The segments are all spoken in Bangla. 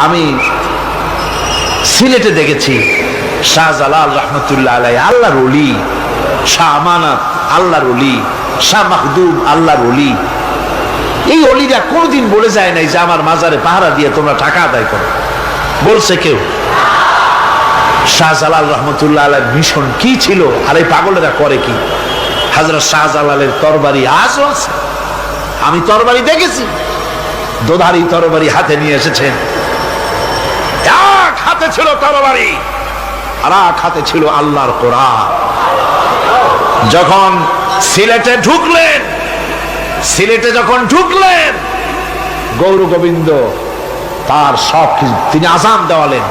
আমি সিলেটে দেখেছি শাহজালাল রহমতুল্লাহ আলাই আল্লাহর ওলি, শাহ আমানত আল্লাহর ওলি, শাহ মাহদুম আল্লাহর ওলি। এই ওলিরা কোনদিন বলে যায় নাই যে আমার মাজারে পাহারা দিয়ে তোমরা টাকা আদায় করো, বলছে কেউ? শাহজালাল রহমতুল্লাহ আলাইহির মিশন কি ছিল আর এই পাগলেরা করে কি? হযরত শাহজালালের তরবারি আজও আছে, আমি তরবারি দেখেছি, দোধারি তরবারি হাতে নিয়ে এসেছেন। এক হাতে ছিল তরবারি আর এক হাতে ছিল আল্লাহর কোরআন। যখন সিলেটে ঢুকলেন গৌর গোবিন্দ তার সব কিছু তিনি আজান দেওয়ালেন।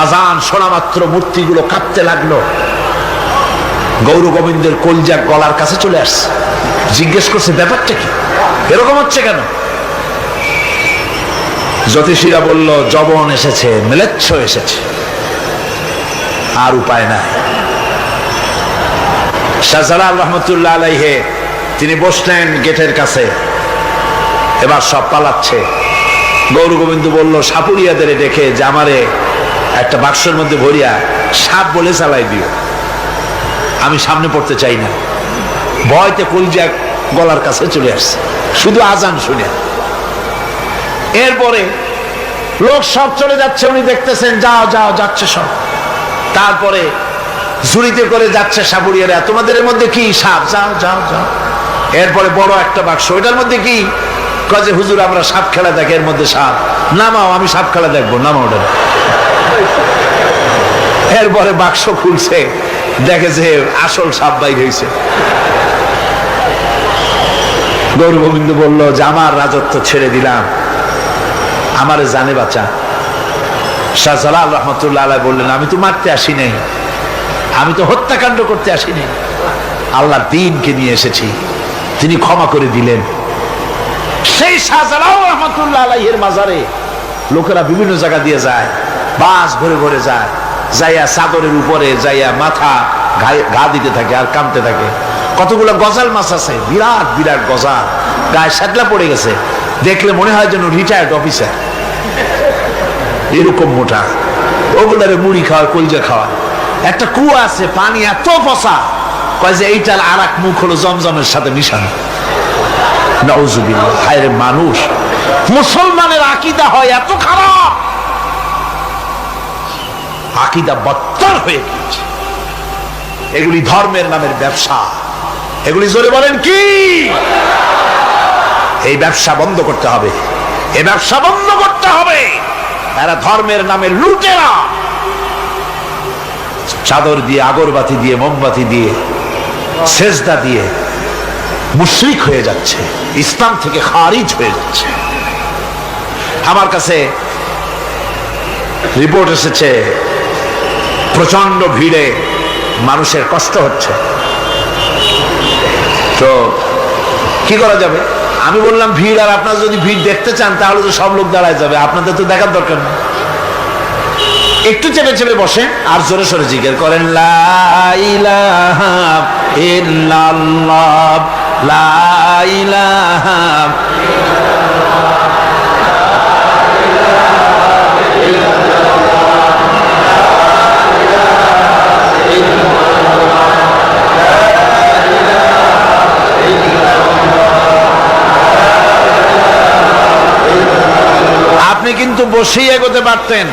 আজান শোনা মাত্র মূর্তিগুলো কাঁপতে লাগলো। গৌর গোবিন্দের কলজা গলার কাছে চলে আসছে, জিজ্ঞেস করছে ব্যাপারটা কি, এরকম হচ্ছে কেন? জ্যোতিষীরা বলল যবন এসেছে, ম্লেচ্ছ এসেছে, আর উপায় নাই। শাহজালাল রহমতুল্লাহ আলাইহি তিনি বসলেন গেটের কাছে, এবার সব পালাচ্ছে। গৌর গোবিন্দ বলল সাপুরিয়াদের ডেকে যে আমারে একটা বাক্সের মধ্যে ভরিয়া সাপ বলে চালাই দিও, আমি সামনে পড়তে চাই না। ভয়তে কলজা গলার কাছে চলে আসছে শুধু আজান শুনে। এরপরে লোক সব চলে যাচ্ছে, উনি দেখতেছেন যাও যাও যাচ্ছে সব। তারপরে ঝুড়িতে করে যাচ্ছে সাপুরিয়ারা, তোমাদের মধ্যে কি সাপ, যাও যাও যাও। এরপরে বড় একটা বাক্স, ওইটার মধ্যে কি? কাজে হুজুর আমরা সাপ খেলা দেখি, এর মধ্যে সাপ, নামাও, আমি সাপ খেলা দেখবো, নামাও ওটা। এরপরে বাক্স খুলছে, দেখে যে আসল সাপ বাইর হয়েছে। গৌর গোবিন্দ বলল যে আমার রাজত্ব ছেড়ে দিলাম, আমারে জানে বাঁচা। শাহজালাল রহমতুল্লাহ আলাইহি বললেন আমি তো মারতে আসি নাই, আমি তো হত্যাকাণ্ড করতে আসি নাই, আল্লাহর দ্বীনকে নিয়ে এসেছি। তিনি ক্ষমা করে দিলেন। সেই শাহজালাল রহমতুল্লাহ আলাইহির মাজারে লোকেরা বিভিন্ন জায়গা দিয়ে যায়, বাস ভরে ভরে যায়, যাইয়া চাদরের উপরে যাইয়া মাথা ঘা দিতে থাকে আর কামতে থাকে। কতগুলো গজাল মাছ আছে, বিরাট বিরাট গজাল, গায়ে শাটলা পড়ে গেছে, দেখলে মনে হয় যেন রিটায়ার্ড অফিসার, এরকম মোটা। ওগুলারে মুড়ি খাওয়ায়, কলজা খাওয়ায়। একটা কুয়া আছে, পানি এত পচা, কয় যে এইটার আর এক মুখ হলো জমজমের সাথে মিশানো। নাউজুবিল্লাহ। হায়রে মানুষ, মুসলমানের আকীদা হয় এত খারাপ, আকীদা বদতর হয়ে গিয়েছে। এগুলি ধর্মের নামের ব্যবসা, এগুলি জোরে বলেন কি? এই ব্যবসা বন্ধ করতে হবে, এই ব্যবসা বন্ধ করতে হবে। এরা ধর্মের নামে লুটেরা, চাদর দিয়ে, আগরবাতি দিয়ে, মোমবাতি দিয়ে, সেজদা দিয়ে মুশরিক হয়ে যাচ্ছে, ইসলাম থেকে খারিজ হয়ে যাচ্ছে। আমার কাছে রিপোর্ট এসেছে প্রচন্ড ভিড়ে মানুষের কষ্ট হচ্ছে, তো কি করা যাবে? আমি বললাম ভিড়, আর আপনারা যদি ভিড় দেখতে চান তাহলে তো সব লোক দাঁড়ায় যাবে, আপনাদের তো দেখার দরকার নেই। একটু চেপে চেপে বসেন আর জোরে সোরে জিকির করেন লা ইলাহা ইল্লাল্লাহ, লা ইলাহা আপনি কিন্তু বসেই এগোতে পারতেন,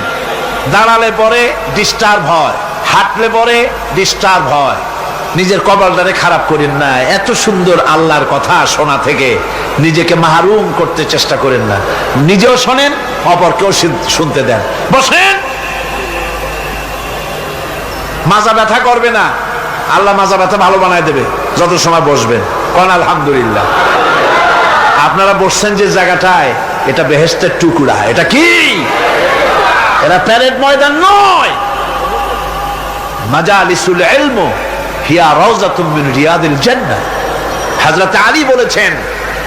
দাঁড়ালে পরে ডিস্টার্ব হয়, হাঁটলে পরে ডিস্টার্ব হয়। নিজের কপালটারে খারাপ করেন না, এত সুন্দর আল্লাহর কথা শোনা থেকে নিজেকে মাহরুম করতে চেষ্টা করেন না। নিজেও শোনেন, অপরকেও শুনতে দেন। বসেন, মাজা ব্যথা করবে না, আল্লাহ মাজা ব্যথা ভালো বানায় দেবে যত সময় বসবেন। কোন আলহামদুলিল্লাহ। আপনারা বসছেন যে জায়গাটায়, এটা বেহেশতের টুকরা। এটা কি? এরা প্যারেড ময়দান নয়। মাজালিসুল ইলম হিয়া রাউযাতুম মিন রিয়াদিল জান্নাহ। হযরত আলী বলেছেন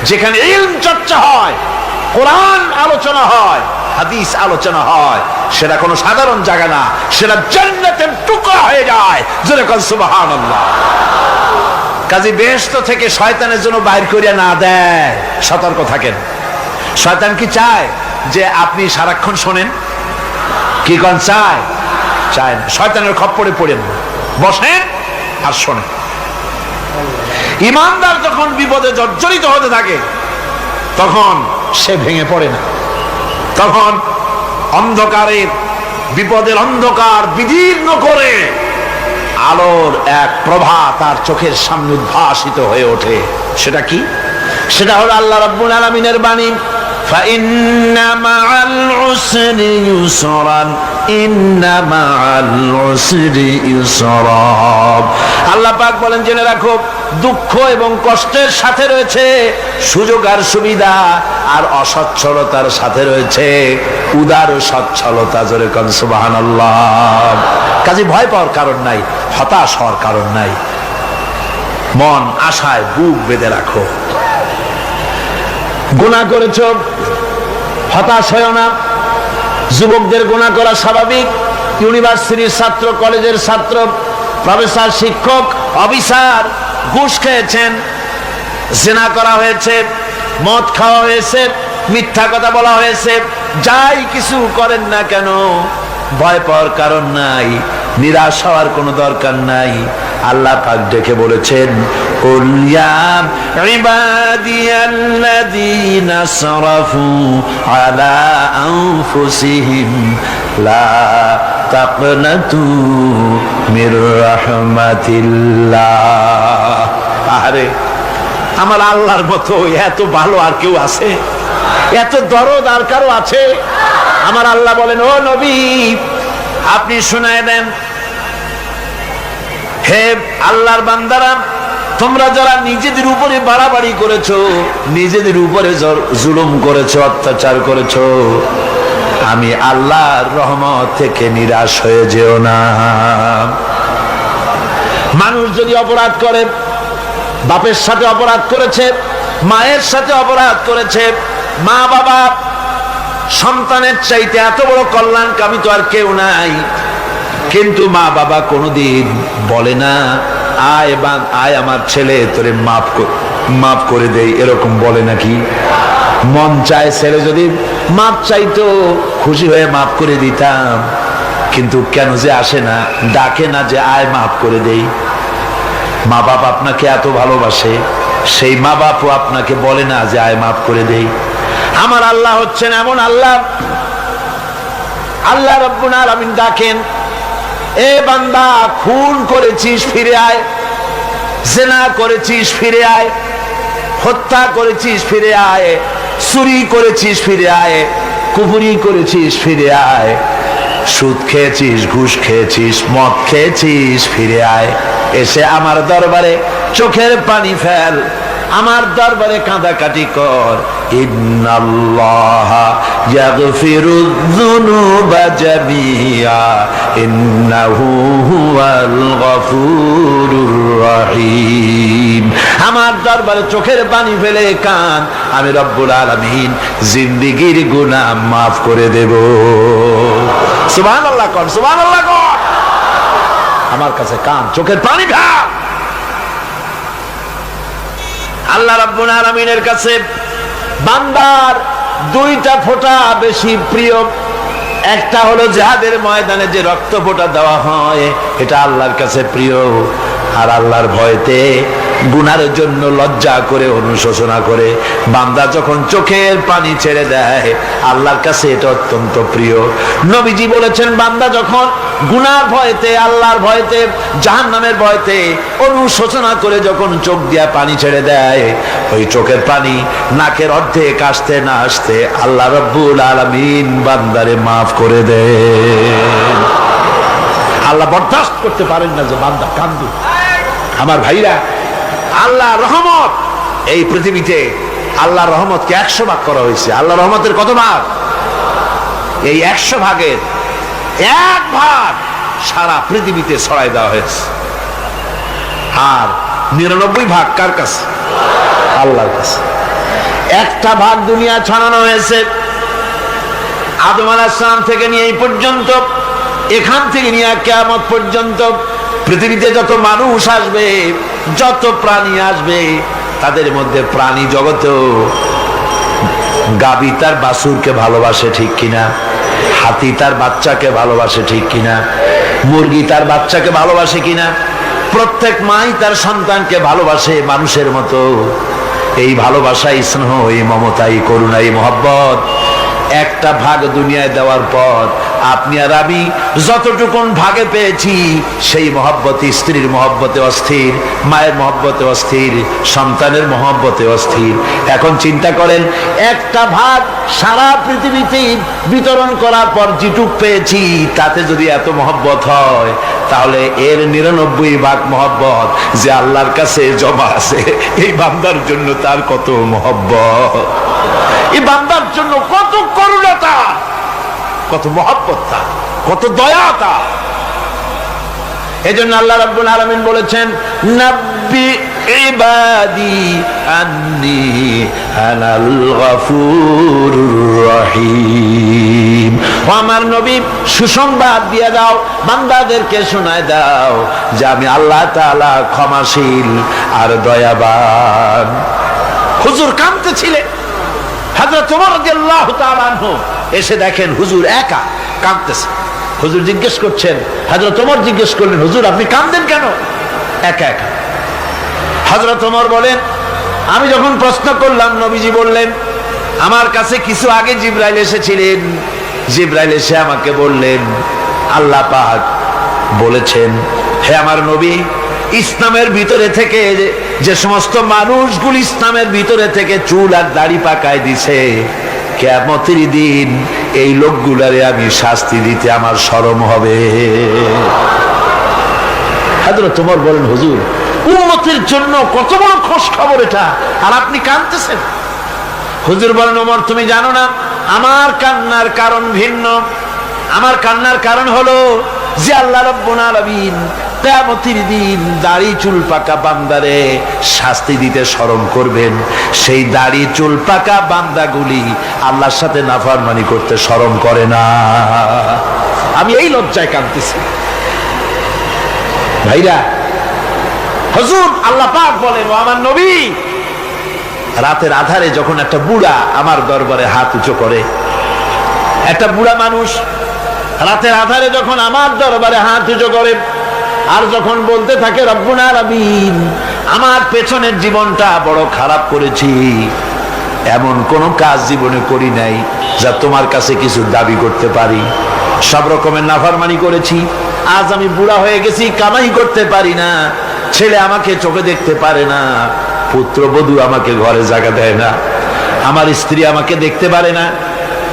যেখানে ইলম চর্চা হয়, কোরআন আলোচনা হয়, হাদিস আলোচনা হয়, সেটা কোনো সাধারণ জায়গা না, সেটা জান্নাতের টুকরা হয়ে যায়। জোরে বলেন সুবহানাল্লাহ। কাজী বেহেশত থেকে শয়তানের জন্য বাইর করিয়া না দেয়, সতর্ক থাকেন। শয়তান কি চায়? যে আপনি সারাক্ষণ শোনেন? কি কোন চায়? চায় না। শয়তানের খপ্পরে পড়েন না, বসেন আর শোনেন। ইমানদার যখন বিপদে জর্জরিত হতে থাকে তখন সে ভেঙে পড়ে না, তখন অন্ধকারের বিপদের অন্ধকার বিদীর্ণ করে আলোর এক প্রভা তার চোখের সামনে উদ্ভাসিত হয়ে ওঠে। সেটা কি? সেটা হলো আল্লাহ রাব্বুল আলামিনের বাণী, ফাইন্না মাআল উসরি ইউসরান, ইন্না মাআল উসরি ইউসরা। আল্লাহ পাক বলেন, জেনে রাখো, দুঃখ এবং কষ্টের সাথে রয়েছে সুযোগ আর সুবিধা, আর অসচ্ছলতার সাথে রয়েছে উদার সচ্ছলতা। জোরে কোন সুবহানাল্লাহ। কাজে ভয় পাওয়ার কারণ নাই, হতাশ হওয়ার কারণ নাই। মন আশায় বুক বেঁধে রাখো। গুনাহ করেছ, হতাশ হয়ো না। যুবকদের গুনাহ করা স্বাভাবিক। ইউনিভার্সিটির ছাত্র, কলেজের ছাত্র, প্রফেসর, শিক্ষক, অফিসার ঘুষ খেয়েছেন, জিনা করা হয়েছে, মদ খাওয়া হয়েছে, মিথ্যা কথা বলা হয়েছে, যাই কিছু করেন না কেন ভয় পাওয়ার কারণ নাই, নিরাশ হওয়ার কোনো দরকার নাই। আল্লাহ পাক ডেকে বলেছেন, কুল ইয়া ইবাদিয়াল্লাযীনা আসরাফু আলা আনফুসিহিম লা তাকনাতু মির রাহমাতিল্লাহ। আরে আমার আল্লাহর মতো এত ভালো আর কেউ আছে? এত দরদ আর কারো আছে? আমার আল্লাহ বলেন, ও নবী আপনি শুনায় দেন, হে আল্লাহর বান্দারা, তোমরা যারা নিজেদের উপরে বাড়াবাড়ি করেছো, নিজেদের উপরে জুলুম করেছো, অত্যাচার করেছো, আমি আল্লাহর রহমত থেকে নিরাশ হয়ে যেও না। মানুষ যদি অপরাধ করে, বাপের সাথে অপরাধ করেছে, মায়ের সাথে অপরাধ করেছে, মা বাবা সন্তানের চাইতে এত বড় কল্যাণকামী তো আর কেউ নাই, কিন্তু মা বাবা কোনোদিন বলে না আয় আমার ছেলে তোরে মাফ করে দেই, এরকম বলে নাকি? মন চায় ছেলে যদি মাপ চাইতো, খুশি হয়ে মাফ করে দিতাম, কিন্তু কেন যে আসে না, ডাকে না যে আয় মাফ করে দেই। মা বাপ আপনাকে এত ভালোবাসে, সেই মা বাপও আপনাকে বলে না যে আয় মাফ করে দেই। আমার আল্লাহ হচ্ছেন এমন আল্লাহ, আল্লাহ রাব্বুল আলামিন ডাকেন, এ বান্দা খুন করেছিস ফিরে আয়, জিনা করেছিস ফিরে আয়, হত্যা করেছিস ফিরে আয়, চুরি করেছিস ফিরে আয়, কুফরি করেছিস ফিরে আয়, সুদ খেয়েছিস, ঘুষ খেয়েছিস, মদ খেয়েছিস ফিরে আয়, এসে আমার দরবারে চোখের পানি ফেল, আমার দরবারে কাঁদাকাটি কর। ইন্নাল্লাহা ইয়াগফিরুয যুনুবা জামিআ ইন্নাহু হুয়াল গফুরুর রহিম। আমার দরবারে চোখের পানি ফেলে কান, আমি রব্বুল আলামিন জিন্দেগীর গুনাহ মাফ করে দেব। সুবহানাল্লাহ কর, সুবহানাল্লাহ কর। আমার কাছে কান, চোখের পানি ফেল। আল্লাহ রাব্বুল আলামিনের কাছে বান্দার দুইটা ফোঁটা বেশি প্রিয়। একটা হলো জিহাদের ময়দানে যে রক্ত ফোঁটা দেওয়া হয়, এটা আল্লাহর কাছে প্রিয়। আর আল্লাহর ভয়তে গুনার জন্য লজ্জা করে, অনুশোচনা করে বান্দা যখন চোখের পানি ছেড়ে দেয়, আল্লাহর কাছে এটা অত্যন্ত প্রিয়। নবীজি বলেছেন, বান্দা যখন গুনার ভয়তে, আল্লাহর ভয়তে, জাহান্নামের ভয়তে অনুশোচনা করে যখন চোখ দিয়া পানি ছেড়ে দেয়, ওই চোখের পানি নাকের অর্ধেক আসতে না আসতে আল্লাহ রাব্বুল আলামিন বান্দারে মাফ করে দেন। আল্লাহ বরদাস্ত করতে পারেন না যে বান্দা কান্দে। আমার ভাইরা, আল্লাহ রহমত এই পৃথিবীতে, আল্লাহ রহমতকে 100 ভাগ করা হয়েছে। আল্লাহ রহমতের কত ভাগ? এই 100 ভাগের 1 ভাগ সারা পৃথিবীতে ছড়াই দেওয়া হয়েছে। আর 99 ভাগ কার কাছে? আল্লাহর কাছে। একটা ভাগ দুনিয়া ছড়ানো হয়েছে আদম আলাইহিস সালাম থেকে নিয়ে এই পর্যন্ত, এখান থেকে নিয়ে কিয়ামত পর্যন্ত পৃথিবীতে যত মানুষ আসবে, যত প্রাণী আসবে, তাদের মধ্যে প্রাণী জগতেও গাবি তার বাছুরকে ভালোবাসে ঠিক কিনা, হাতি তার বাচ্চাকে ভালোবাসে ঠিক কিনা, মুরগি তার বাচ্চাকে ভালোবাসে কিনা, প্রত্যেক মাই তার সন্তানকে ভালোবাসে মানুষের মতো। এই ভালোবাসা, স্নেহ, এই মমতা, এই করুণা, এই মহব্বত একটা ভাগ দুনিয়ায় দেওয়ার পর আপনি আর আমি যতটুকুন ভাগে পেয়েছি সেই মহব্বতে, স্ত্রীর মহব্বতে অস্থির, মায়ের মহব্বতে অস্থির, সন্তানের মহব্বতে অস্থির। এখন চিন্তা করেন, একটা ভাগ সারা পৃথিবীতে বিতরণ করার পর যেটুক পেয়েছি তাতে যদি এত মহব্বত হয়, তাহলে এর 99 ভাগ মহব্বত যে আল্লাহর কাছে জমা আছে, এই বান্দার জন্য তার কত মহব্বত, এই বান্দার জন্য কত করুণাতা, কত মহব্বতটা, কত দয়াটা। এজন্য আল্লাহ রাব্বুল আলামিন বলেছেন, নাব্বি ইবাদি আন্নী আনাল গফুরুর রহিম। ও আমার নবী, সুসংবাদ দিয়ে দাও, বান্দাদেরকে শোনায় দাও যে আমি আল্লাহ তাআলা ক্ষমাশীল আর দয়াবান। হুজুর কাঁদতেছিলেন, হযরত ওমর রাদিয়াল্লাহু তাআলা আনহু এসে দেখেন হুজুর একা কাঁদতেছে। হুজুর জিজ্ঞেস করছেন, হযরত ওমর জিজ্ঞেস করলেন, হুজুর আপনি কাঁদেন কেন একা একা? হযরত ওমর বলেন, আমি যখন প্রশ্ন করলাম নবীজি বললেন, আমার কাছে কিছু আগে জিবরাইল এসেছিলেন, জিবরাইল এসে আমাকে বললেন আল্লাহ পাক বলেছেন, হে আমার নবী, ইসলামের ভিতরে থেকে যে সমস্ত মানুষগুলো ইসলামের ভিতরে থেকে চুল আর দাড়ি পাকায় দিছে, কিয়ামতের দিন এই লোকগুলারে আমি শাস্তি দিতে আমার শরম হবে। হযরত ওমর বলেন, হুজুর উম্মতের জন্য কত বড় খুশ খবর এটা, আর আপনি কাঁদতেছেন। হুজুর বলেন, ওমর তুমি জানো না আমার কান্নার কারণ ভিন্ন। আমার কান্নার কারণ হলো যে আল্লাহ রাব্বুল আলামিন কিয়ামতের দিন দাড়ি চুল পাকা বান্দারে শাস্তি দিতে শরম করবেন, সেই দাড়ি চুল পাকা বান্দাগুলি আল্লাহর সাথে নাফরমানি করতে শরম করে না। আমি এই লজ্জায় কাঁদতেছি। ভাইরা, হুজুর আল্লাহ পাক বলেন, ও আমার নবী, রাতের আধারে যখন একটা বুড়া আমার দরবারে হাত উঁচু করে, একটা বুড়া মানুষ রাতের আধারে যখন আমার দরবারে হাত উঁচু করে আর যখন বলতে থাকে, রব্বুল আলামিন আমার পেছনের জীবনটা বড় খারাপ করেছি, এমন কোন কাজ জীবনে করি নাই যা তোমার কাছে কিছু দাবি করতে পারি, সব রকমের নাফরমানি করেছি, আজ আমি বুড়া হয়ে গেছি, কামাই করতে পারি না, ছেলে আমাকে চোখে দেখতে পারে না, পুত্রবধূ আমাকে ঘরে জায়গা দেয় না, আমার স্ত্রী আমাকে দেখতে পারে না,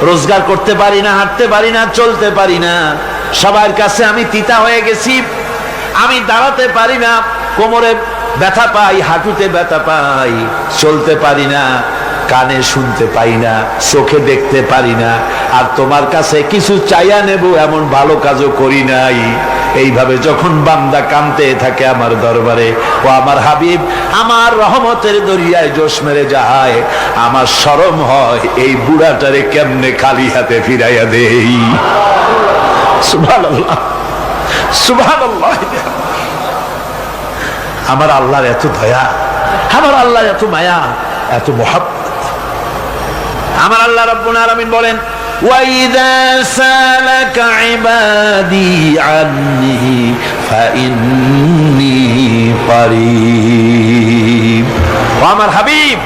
রোজগার করতে পারি না, হাঁটতে পারি না, চলতে পারি না, সবার কাছে আমি তিতা হয়ে গেছি, আমি দাঁড়াতে পারি না, কোমরে ব্যথা পাই, হাঁটুতে ব্যথা পাই, চলতে পারি না, কানে শুনতে পাই না, চোখে দেখতে পারি না, আর তোমার কাছে কিছু চাইয়া নেব এমন ভালো কাজও করি নাই। এইভাবে যখন বান্দা কাঁদতে থাকে আমার দরবারে, ও আমার হাবিব আমার রহমতের দরিয়ায় জোশ মেরে যায়, আমার শরম হয় এই বুড়াটারে কেমনে খালি হাতে ফিরাইয়া দেই। সুবহানাল্লাহ, সুবহানাল্লাহ। আমার আল্লাহর এত দয়া, আমার আল্লাহর এত মায়া, এত মহব্বত। আমার আল্লাহ রাব্বুল আলামিন বলেন, وَإِذَا سَأَلَكَ عِبَادِي عَنِّي فَإِنِّي قَرِيبٌ। আমার হাবিব,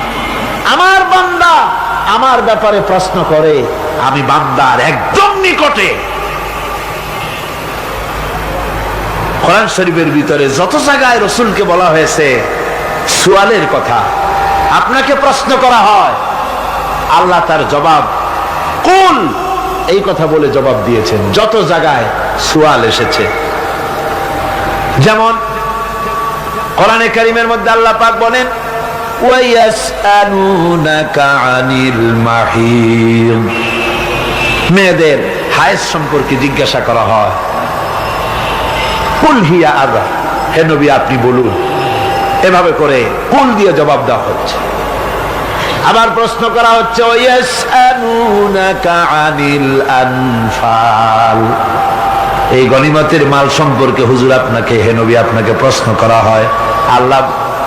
আমার বান্দা আমার ব্যাপারে প্রশ্ন করে, আমি বান্দার একদম নিকটে। কোরআন শরীফের ভিতরে যত জায়গায় রাসূলকে বলা হয়েছে সুয়ালের কথা, আপনাকে প্রশ্ন করা হয়, আল্লাহ তার জবাব কুল এই কথা বলে জবাব দিয়েছেন। যত জায়গায় সুয়াল এসেছে, যেমন কোরআনে কারীমের মধ্যে আল্লাহ পাক বলেন, ওয়ায়াসআলুনাকা আনিল মাহিদ, মেয়েদের হায়েজ সম্পর্কে জিজ্ঞাসা করা হয়, কুল হিয়া আযা, হে নবী আপনি বলুন। এভাবে করে কুল দিয়ে জবাব দেওয়া হচ্ছে। আবার প্রশ্ন করা হচ্ছে, ওয়ায়াসআলুনাকা আনিল আনফাল, এই গনিমতের মাল সম্পর্কে হুজুর আপনাকে, হে নবী আপনাকে প্রশ্ন করা হয়। আল্লাহ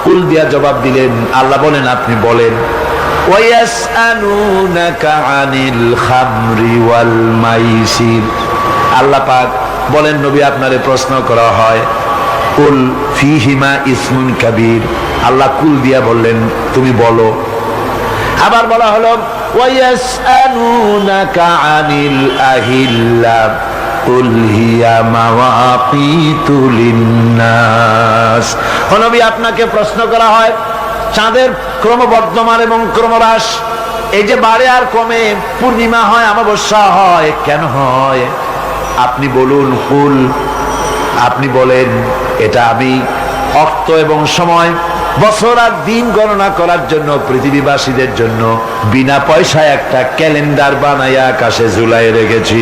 কুল দিয়া জবাব দিলেন, আল্লাহ বলেন আপনি বলেন। ওয়ায়াসআলুনাকা আনিল খামরি ওয়াল মাইসির। আল্লাহ পাক বলেন নবী আপনারে প্রশ্ন করা হয় কুল ফীহিমা ইসমুন কাবীর। আল্লাহ কুল দিয়া বললেন তুমি বলো। আবার বলা হলো ওয়ায়াসআলুনাকা আনিল আহিল্লা কুল হিয়া মাওয়াকিতু লিন্নাস। ও নবী আপনাকে প্রশ্ন করা হয় চাঁদের ক্রমবর্ধমান এবং ক্রমহ্রাস, এই যে বাড়ে আর কমে, পূর্ণিমা হয় অমাবস্যা হয়, কেন হয়? আপনি বলুন কুল, আপনি বলেন এটা আমি অক্ত এবং সময়, বছর আর দিন গণনা করার জন্য পৃথিবীবাসীদের জন্য বিনা পয়সায় একটা ক্যালেন্ডার বানাইয়া আকাশে ঝুলাই রেখেছি।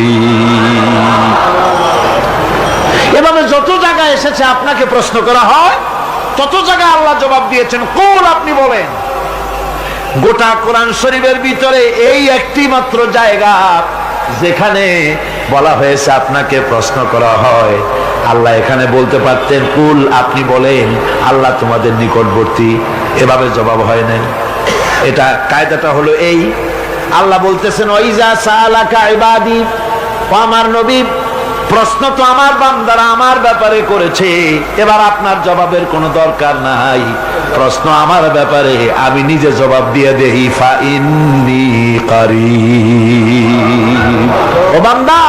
এভাবে যত জায়গায় এসেছে আপনাকে প্রশ্ন করা হয় তত জায়গায় আল্লাহ জবাব দিয়েছেন কুল, আপনি বলেন। গোটা কোরআন শরীফের ভিতরে এই একটি মাত্র জায়গা যেখানে বলা হয়েছে আপনাকে প্রশ্ন করা হয়। আল্লাহ এখানে বলতে পারতেন কুল, আপনি বলেন, আল্লাহ তোমাদের নিকটবর্তী, এভাবে জবাব হয় না। এটা কায়দাটা হলো এই, আল্লাহ বলতেছেন ওয়াইজা সালাকা ইবাদি, ও আমার নবী প্রশ্ন তো আমার বান্দারা আমার ব্যাপারে করেছে, এবার আপনার জবাবের কোনো দরকার নাই। প্রশ্ন আমার ব্যাপারে, আমি নিজে জবাব দিয়ে দেই ফা ইন্নী কারীব। ও বান্দা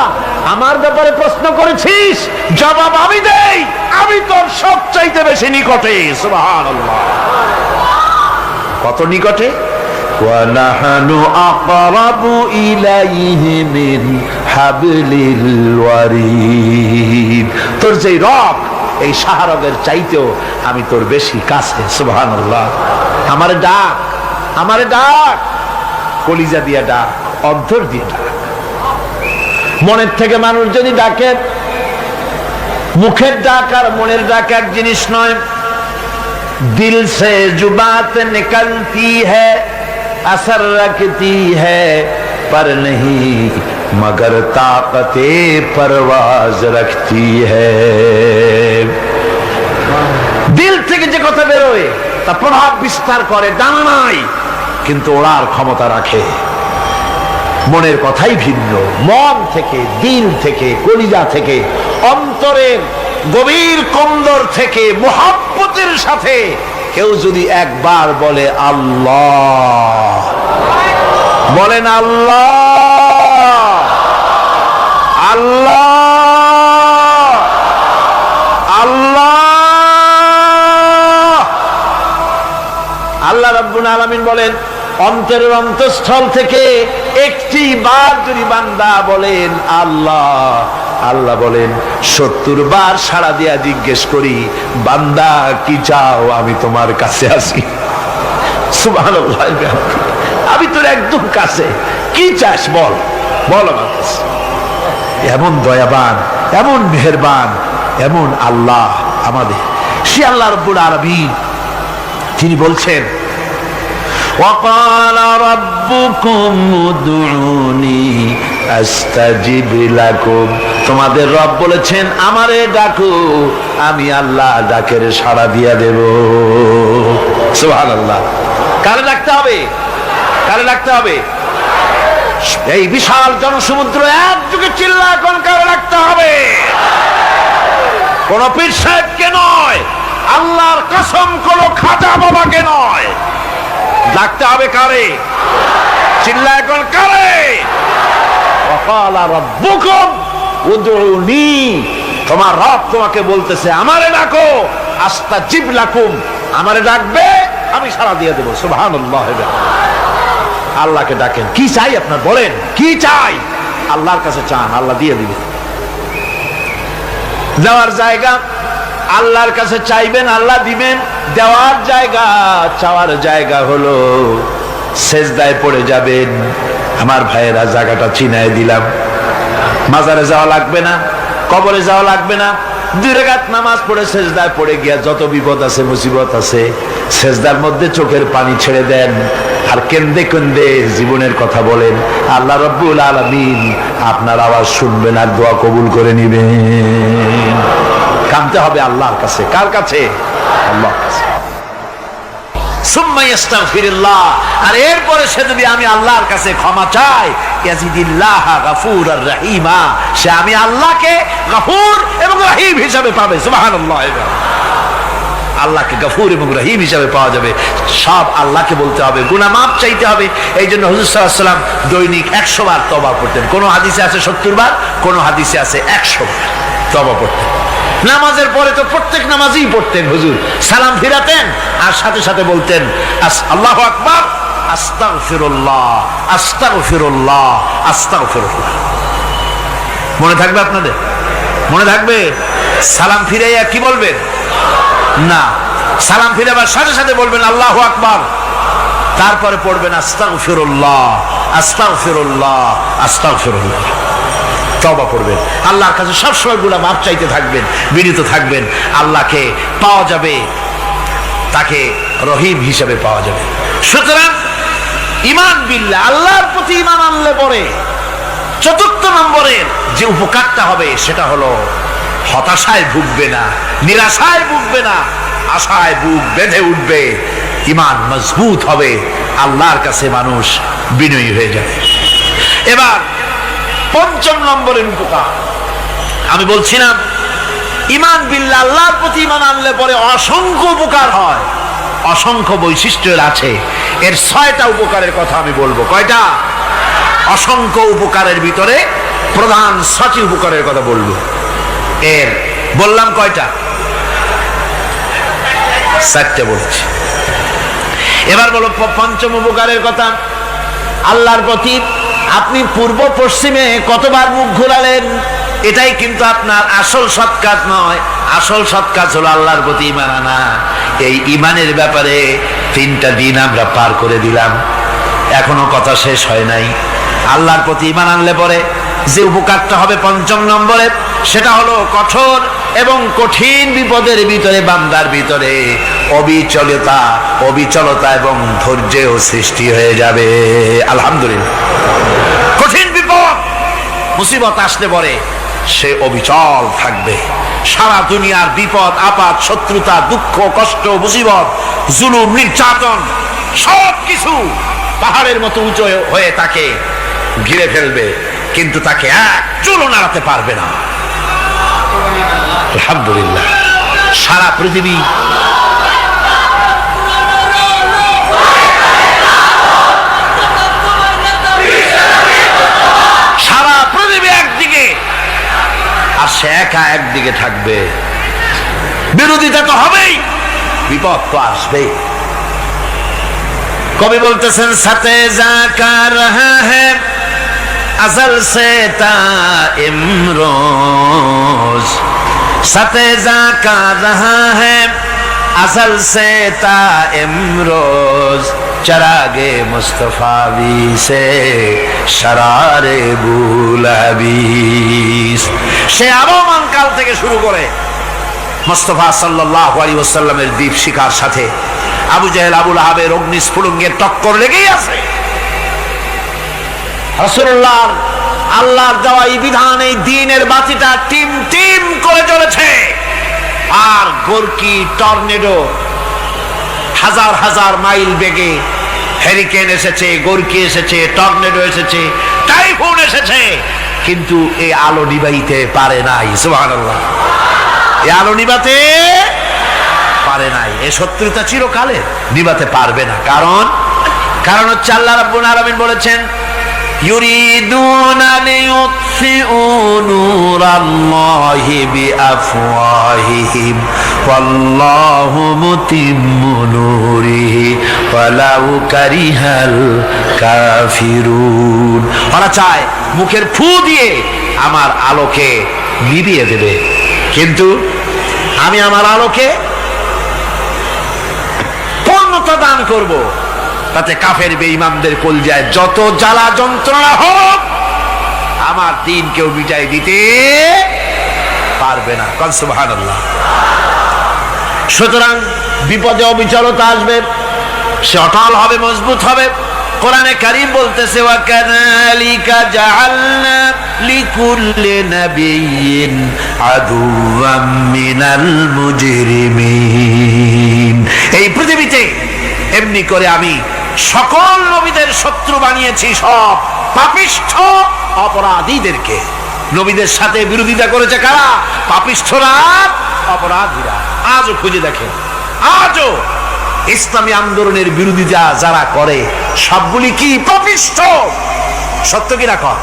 আমার ব্যাপারে প্রশ্ন করেছিস, জবাব আমি দেই, আমি তোর সবচাইতে বেশি নিকটে। সুবহানাল্লাহ, কত নিকটে? وَنَحْنُ أَقْرَبُ إِلَيْهِ مِنْ حَبْلِ الْوَرِيدِ। তোর যে রগ, এই শাহরগের চাইতেও আমি তোর বেশি কাছে। সুবহানাল্লাহ। আমারে ডাক, আমারে ডাক, কলিজা দিয়া ডাক, অন্তর দিয়ে ডাক। মনের থেকে মানুষ যদি ডাকে, মুখের ডাক আর মনের ডাক এক জিনিস নয়। দিল সে জুবাত নিকলতি है, असर रखती है पर नहीं मगर ताकते परवाज रखती है। দিল থেকে যে কথা বেরোয় তা প্রভাব বিস্তার করে, ডানা নাই কিন্তু ওড়ার ক্ষমতা রাখে। মনের কথাই ভিন্ন। মন থেকে, দিল থেকে, কলিজা থেকে, অন্তরের গভীর কন্দর থেকে মুহাব্বতের সাথে কেউ যদি একবার বলে আল্লাহ, বলেন আল্লাহ, আল্লাহ, আল্লাহ। আল্লাহ রাব্বুল আলামিন বলেন অন্তরের অন্তঃস্থল থেকে একটি বার যদি বান্দা বলেন আল্লাহ, আল্লাহ বলেন 70 বার সাড়া দিয়া জিজ্ঞেস করি বান্দা কি চাও, আমি তোমার কাছে আছি। সুবহানাল্লাহ, আমি তোর একদম কাছে, কি চাস বল, বল আমার কাছে। এমন দয়াবান, এমন মেহেরবান, এমন আল্লাহ আমাদের। সে আল্লাহ রাব্বুল আলামিন তিনি বলছেন وقال ربكم ادعوني استجب لكم। তোমাদের রব বলেছেন আমারে ডাকো, আমি আল্লাহ ডাকের সাড়া দিয়া দেব। সুবহানাল্লাহ। কারে ডাকতে হবে? কারে ডাকতে হবে? এই বিশাল জনসমুদ্র একযোগে চিল্লা কোন কারে ডাকতে হবে? কোন পীর সাহেবকে নয়, আল্লাহর কসম কোন খাজা বাবাকে নয়, ডাকতে হবে কারে? চিল্লা এখন কারে? ওয়াকালা রাব্বুকুম উদউনি, তোমার রব তোমাকে বলতেছে আমারে ডাকো, আস্তাজিব লাকুম, আমারে ডাকবে আমি সাড়া দিয়ে দেব। সুবহানাল্লাহ। আল্লাহকে ডাকেন, কি চাই আপনার বলেন, কি চাই? আল্লাহর কাছে চান, আল্লাহ দিয়ে দিবে। দেওয়ার জায়গা আল্লাহর কাছে চাইবেন, আল্লাহ দিবেন। দেওয়ার জায়গা, চাওয়ার জায়গা হলো সেজদায় পড়ে যাবেন। আমার ভাইয়েরা জায়গাটা চিনায় দিলাম। মাজারে যাওয়া লাগবে না, কবরে যাওয়া লাগবে না। 2 রাকাত নামাজ পড়ে সেজদায় পড়ে গিয়া যত বিপদ আছে, মুসিবত আছে, সেজদার মধ্যে চোখের পানি ছেড়ে দেন আর কেন্দে কেন্দে জীবনের কথা বলেন। আল্লাহ রাব্বুল আলামিন আপনার আওয়াজ শুনবেন আর দোয়া কবুল করে নিবেন। কাঁদতে হবে আল্লাহর কাছে। কার কাছে? আল্লাহর কাছে। সুম্মা ইস্তাগফিরুল্লাহ, আর এরপরে সে যদি আমি আল্লাহর কাছে ক্ষমা চাই, ইয়াজিদিল্লাহ গফুরার রহিমা, সে আমি আল্লাহকে গফুর এবং রহিম হিসাবে পাবে। সুবহানাল্লাহ। আল্লাহকে গফুর এবং রহিম হিসাবে পাওয়া যাবে। সব আল্লাহকে বলতে হবে, গুনাহ মাফ চাইতে হবে। এই জন্য হুজুর সাল্লাল্লাহু আলাইহি ওয়াসাল্লাম দৈনিক 100 বার তওবা করতেন। কোন হাদিসে আছে 70 বার, কোন হাদিসে আছে 100 বার তওবা করতেন। নামাজের পরে তো প্রত্যেক নামাজই পড়তেন হুজুর, সালাম ফিরাতেন আর সাথে সাথে বলতেন আল্লাহু আকবার, আস্তাগফিরুল্লাহ, আস্তাগফিরুল্লাহ, আস্তাগফিরুল্লাহ। মনে থাকবে আপনাদের? মনে থাকবে? সালাম ফিরাইয়া কি বলবেন? না, সালাম ফিরাবার সাথে সাথে বলবেন আল্লাহু আকবার, তারপরে পড়বেন আস্তাগফিরুল্লাহ, আস্তাগফিরুল্লাহ, আস্তাগফিরুল্লাহ। তওবা করবেন, আল্লাহর কাছে সবসময় গুনাহ মাফ চাইতে থাকবেন, বিনীত থাকবেন। আল্লাহকে পাওয়া যাবে, তাকে রহিম হিসেবে পাওয়া যাবে। সুতরাং ঈমান বিল্লাহ, আল্লাহর প্রতি ঈমান আনলে পরে চতুর্থ নম্বরের যে উপকারটা হবে সেটা হলো হতাশায় ভুগবে না, নিরাশায় ভুগবে না, আশায় বুক বেঁধে উঠবে, ঈমান মজবুত হবে, আল্লাহর কাছে মানুষ বিনয়ী হয়ে যাবে। এবার পঞ্চম নম্বরের উপকার আমি বলছিলাম, ঈমান বিল্লাহ, আল্লাহর প্রতি ঈমান আনলে পরে অসংখ্য উপকার হয়, অসংখ্য বৈশিষ্ট্য আছে। এর 6টা উপকারের কথা আমি বলবো। কয়টা? অসংখ্য উপকারের ভিতরে প্রধান 6টি উপকারের কথা বলবো। এর বললাম কয়টা? 4টে বলছি। এবার বলো পঞ্চম উপকারের কথা। আল্লাহর প্রতি আপনি পূর্ব পশ্চিমে কতবার মুখ ঘোরালেন, এটাই কিন্তু আপনার আসল সৎ কাজ নয়। আসল সৎ কাজ হলো আল্লাহর প্রতি ঈমান আনা। এই ঈমানের ব্যাপারে 3টা দিন আমরা পার করে দিলাম, এখনো কথা শেষ হয় নাই। আল্লাহর প্রতি ঈমান আনলে পরে যে উপকারটা হবে পঞ্চম নম্বরে, সেটা হলো কঠোর এবং কঠিন বিপদের ভিতরে বান্দার ভিতরে অবিচলতা এবং ধৈর্যের সৃষ্টি হয়ে যাবে। আলহামদুলিল্লাহ। কঠিন বিপদ মুসিবত আসলে পরে সে অবিচল থাকবে। সারা দুনিয়ার বিপদ আপদ, শত্রুতা, দুঃখ, কষ্ট, মুসিবত, জুলুম, নির্যাতন সব কিছু পাহাড়ের মতো উঁচু হয়ে তাকে ঘিরে ফেলবে, কিন্তু তাকে এক চুলও নাড়াতে পারবে না। আলহামদুলিল্লাহ। সারা পৃথিবী একদিকে আর সে একা একদিকে থাকবে। বিরোধিতা তো হবেই, বিপদ তো আসবেই। কবি বলতেছেন, সাথে জাকা রহা হ্যায় अज़ल से ता इमरोज, सतेजा का रहा है अज़ल से ता इमरोज, चरागे मुस्तफावी से शरारे बुलहबीस। সে আবহমান কাল থেকে শুরু করে মুস্তাফা সাল্লাল্লাহু আলাইহি ওয়াসাল্লামের দীপ শিখার সাথে আবু জাহেল, আবু লাহাবের অগ্নিস্ফুলিঙ্গের টক্কর লেগেই আছে। রাসূলুল্লাহ আল্লাহর দেওয়া এই বিধান, এই দ্বীনের বাতিটা টিম টিম করে চলেছে। আর গোরকি, টর্নেডো, হাজার হাজার মাইল বেগে হেরিকেন এসেছে, গোরকি এসেছে, টর্নেডো এসেছে, টাইফুন এসেছে, কিন্তু এই আলো নিভাইতে পারে নাই। সুবহানাল্লাহ। এই আলো নিভাতে পারে নাই। এই শত্রুতা চিরকালের, নিভাতে পারবে না। কারণ হচ্ছে আল্লাহ রাব্বুল আলামিন বলেছেন, ইউরিদুনা লিইউতফিউ নূরাল্লাহি বিআফওয়াহিহিম ওয়াল্লাহু মুতিম্মু নূরিহি ওয়ালাউ কারিহাল কাফিরুন। ওরা চায় মুখের ফু দিয়ে আমার আলোকে নিভিয়ে দেবে, কিন্তু আমি আমার আলোকে পূর্ণতা দান করব। তাতে কাফের বেঈমানদের কলজায় যত জ্বালা যন্ত্রণা হোক, আমার দ্বীন কেউ মিটাই দিতে পারবে না। সুবহানাল্লাহ। সুতরাং বিপদে অবিচলতা আসবে, সে অটল হবে, মজবুত হবে। কোরআনে কারীম বলতেছে, ওয়া কাযালিকা জাআলনা লিকুল্লি নাবিয়্যিন আদুওয়াম মিনাল মুজরিমিন। এই পৃথিবীতে এমনি করে আমি সকল নবীদের শত্রু বানিয়েছি, সব পাপিষ্ঠ অপরাধীদেরকে। নবীদের সাথে বিরোধিতা করেছে কারা? পাপিষ্ঠরা, অপরাধীরা। আজও খুঁজে দেখেন, আজও ইসলামী আন্দোলনের বিরোধিতা যারা করে সবগুলি কি? পাপিষ্ঠ। সত্য কি না কর?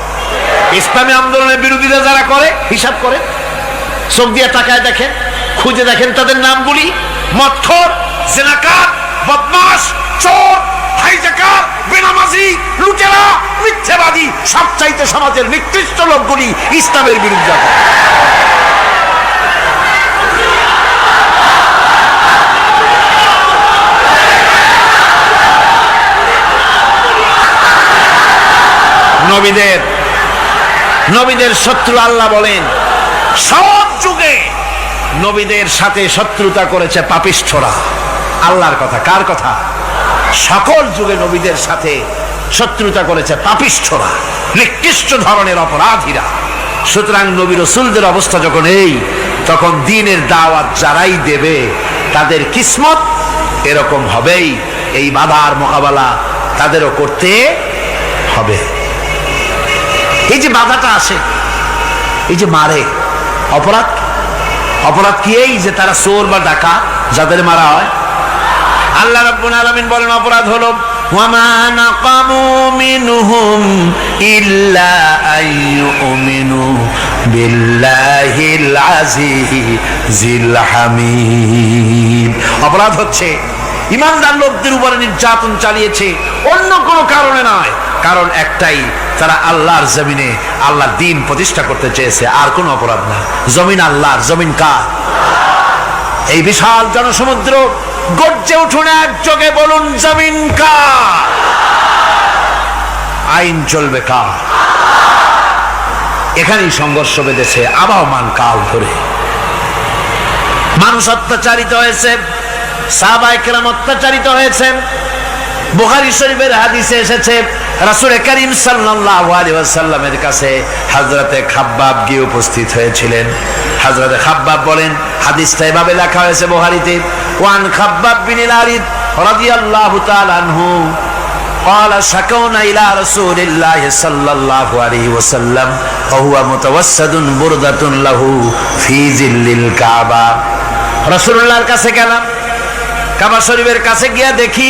ইসলামী আন্দোলনের বিরোধিতা যারা করে হিসাব করে, চোখ দিয়ে তাকায় দেখেন, খুঁজে দেখেন তাদের নামগুলি। মদখোর, জিনাকার, বদমাশ, চোর, হাইজাকার, বেনামাজি, লুটেরা, মিথ্যাবাদী, সবচাইতে সমাজের নিকৃষ্ট লোকগুলি ইসলামের বিরুদ্ধে। নবীদের শত্রু আল্লাহ বলেন সব যুগে নবীদের সাথে শত্রুতা করেছে পাপিষ্ঠরা। আল্লাহর কথা, কার কথা? সকল যুগে নবীদের সাথে শত্রুতা করেছে পাপিষ্ঠরা, নিকৃষ্ট ধরনের অপরাধীরা। সুতরাং নবী রাসূলদের অবস্থা যখন এই, তখন দ্বীনের দাওয়াত যারাই দেবে তাদের কিসমত এরকম হবেই। এই বাধার মোকাবেলা তাদেরও করতে হবে। এই যে বাধাটা আসে, এই যে মারে, অপরাধ কি? এই যে তারা চোর বা ডাকাত যাদের মারা হয়। আল্লাহ রাব্বুল আলামিন বলেন অপরাধ হলো ওয়ামা নাকামু মিনহুম ইল্লা আইয়ুমিনু বিল্লাহিল আজিজিল হামিদ। অপরাধ হচ্ছে ঈমানদার লোকদের উপরে নির্যাতন চালিয়েছে, অন্য কোনো কারণে নয়। কারণ একটাই, তারা আল্লাহর জমিনে আল্লাহর দ্বীন প্রতিষ্ঠা করতে চেয়েছে, আর কোনো অপরাধ না। জমিন আল্লাহর, জমিন কার? এই বিশাল জনসমুদ্র গর্জে উঠুন একযোগে, বলুন জমিন কার? আইন চলবে কার? এখানেই সংঘর্ষ বেঁধেছে আবহমান কাল ধরে। মানুষ অত্যাচারিত হয়েছে, সাহাবায়ে কেরাম অত্যাচারিত হয়েছে। বুখারী শরীফের হাদিসে এসেছে রাসূল করিম সাল্লাল্লাহু আলাইহি ওয়াসাল্লামের কাছে হযরতে খাব্বাব গিয়ে উপস্থিত হয়েছিলেন। হযরতে খাব্বাব বলেন, হাদিসটা এভাবে লেখা হয়েছে বুখারীতে, ওয়ান খাব্বাব বিন আল-আরিদ রাদিয়াল্লাহু তাআলা আনহু قال شكونا إلى رسول الله صلى الله عليه وسلم وهو متوسد بردة له في ظل الكعبة। রাসূলুল্লাহর কাছে গেলাম, কাবা শরীফের কাছে গিয়ে দেখি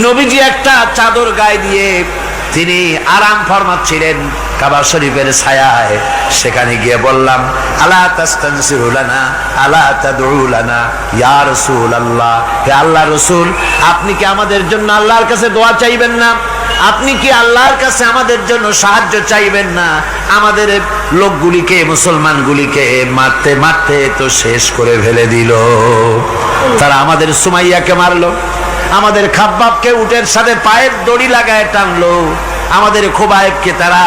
নবীজি একটা চাদর গায়ে দিয়ে তিনি আরাম ফরমাচ্ছিলেন কাবা শরীফের ছায়ায়। সেখানে গিয়ে বললাম, আলা তাস্তানসিরু লানা আলা তাদউ লানা ইয়া রাসূলুল্লাহ, হে আল্লাহর রাসূল, আপনি কি আমাদের জন্য আল্লাহর কাছে দোয়া চাইবেন না? আপনি কি আল্লাহর কাছে আমাদের জন্য সাহায্য চাইবেন না? আমাদের লোকগুলিকে, মুসলমানগুলিকে মারতে মারতে তো শেষ করে ফেলে দিল। তারা আমাদের সুমাইয়াকে মারলো, আমাদের খাব্বাবকে উটের সাথে পায়ের দড়ি লাগায় টানলো, আমাদের খোবায়েবকে তারা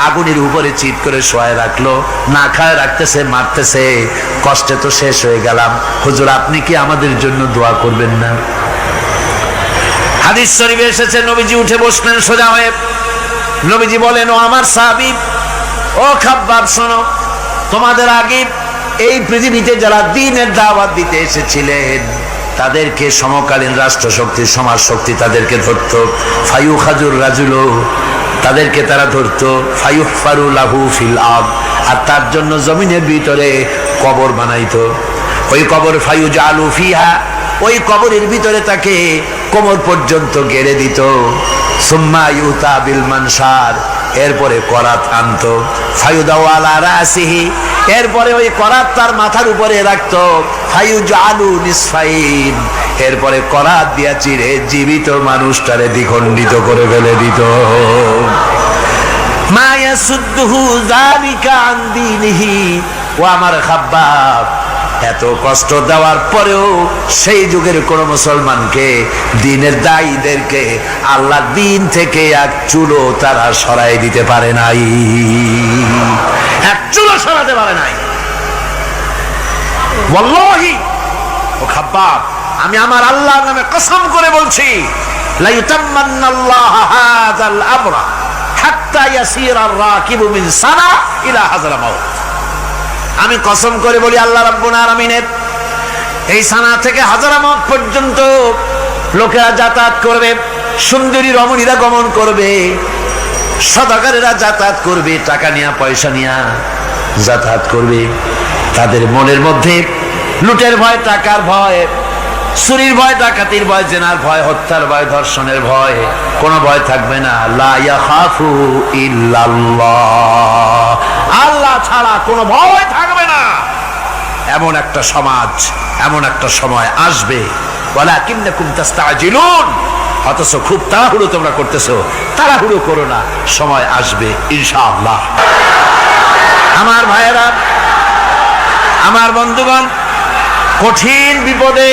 আগুনের উপরে চিৎ করে শোয়ায় রাখলো, না খায় রাখতেছে, মারতেছে। কষ্টে তো শেষ হয়ে গেলাম, হুজুর আপনি কি আমাদের জন্য দোয়া করবেন না? হাদিস শরীফে এসেছে নবীজি উঠে বসলেন সোজা হয়ে। নবীজি বলেন, ও আমার সাহাবী, ও খাব্বাব শোনো, তোমাদের আগে এই পৃথিবীতে যারা দ্বীনের দাওয়াত দিতে এসেছিলেন তাদেরকে সমকালীন রাষ্ট্রশক্তি, সমাজ শক্তি তাদেরকে ধরত। ফায়ুখাজুর রাজুলো, তাদেরকে তারা ধরত। ফায়ুহফারু লাহু ফিল আরদ, আর তার জন্য জমিনের ভিতরে কবর বানাইতো। ওই কবর ফায়ুজালু ফিহা, ওই কবরের ভিতরে তাকে কোমর পর্যন্ত গেড়ে দিত। সুম্মা ইউতা বিল মানশার, এরপরে করাত আনতো। ফায়ুদাউ আলা রাসিহি, এরপরে ওই করাত তার মাথার উপরে রাখতো। ফায়ুজালু নিসফাইন, এরপরে করাত দিয়া চিরে জীবিত মানুষটারে দ্বিখণ্ডিত করে ফেলে দিত। মা ইয়াসুদ্দুহু যালিকা আন দীনিহি, ও আমার খাব্বাব, এত কষ্ট দেওয়ার পরেও সেই যুগের কোন মুসলমানকে, দ্বীনের দায়ীদেরকে আল্লাহর দ্বীন থেকে এক চুলো তারা সরাই দিতে পারে নাই, এক চুলো সরাতে পারে নাই। ওয়াল্লাহি, ও খাব্বাব, আমি আমার আল্লাহর নামে কসম করে বলছি, লা ইউতাম্মান্নাল্লাহু হাযাল আমরা হাত্তা ইয়াসিরার রাকিবু মিন সানা ইলা হাযরামাউত। আমি কসম করে বলি, আল্লাহ রাব্বুল আলামিনের এই সানা থেকে হাযরামাউত পর্যন্ত লোকেরা যাতায়াত করবে, সুন্দরী রমণীরা গমন করবে, সদাগরেরা যাতায়াত করবে, টাকা নিয়া পয়সা নিয়া যাতায়াত করবে। তাদের মনের মধ্যে লুটের ভয়, টাকার ভয়, চুরির ভয়, ডাকাতির ভয়, জেনার ভয়, হত্যার ভয়, ধর্ষণের ভয়, কোনো ভয় থাকবে না। লা ইয়াখাফু ইল্লাল্লাহ, আল্লাহ ছাড়া কোনো ভয় থাকবে না। এমন একটা সমাজ, এমন একটা সময় আসবে। ওয়ালাকিন্নাকুম তাস্তাজিলুন, অথচ খুব তাড়াহুড়ো তোমরা করতেছো। তাড়াহুড়ো করো না, সময় আসবে ইনশাআল্লাহ। আমার ভাইয়েরা, আমার বন্ধুগণ, কঠিন বিপদে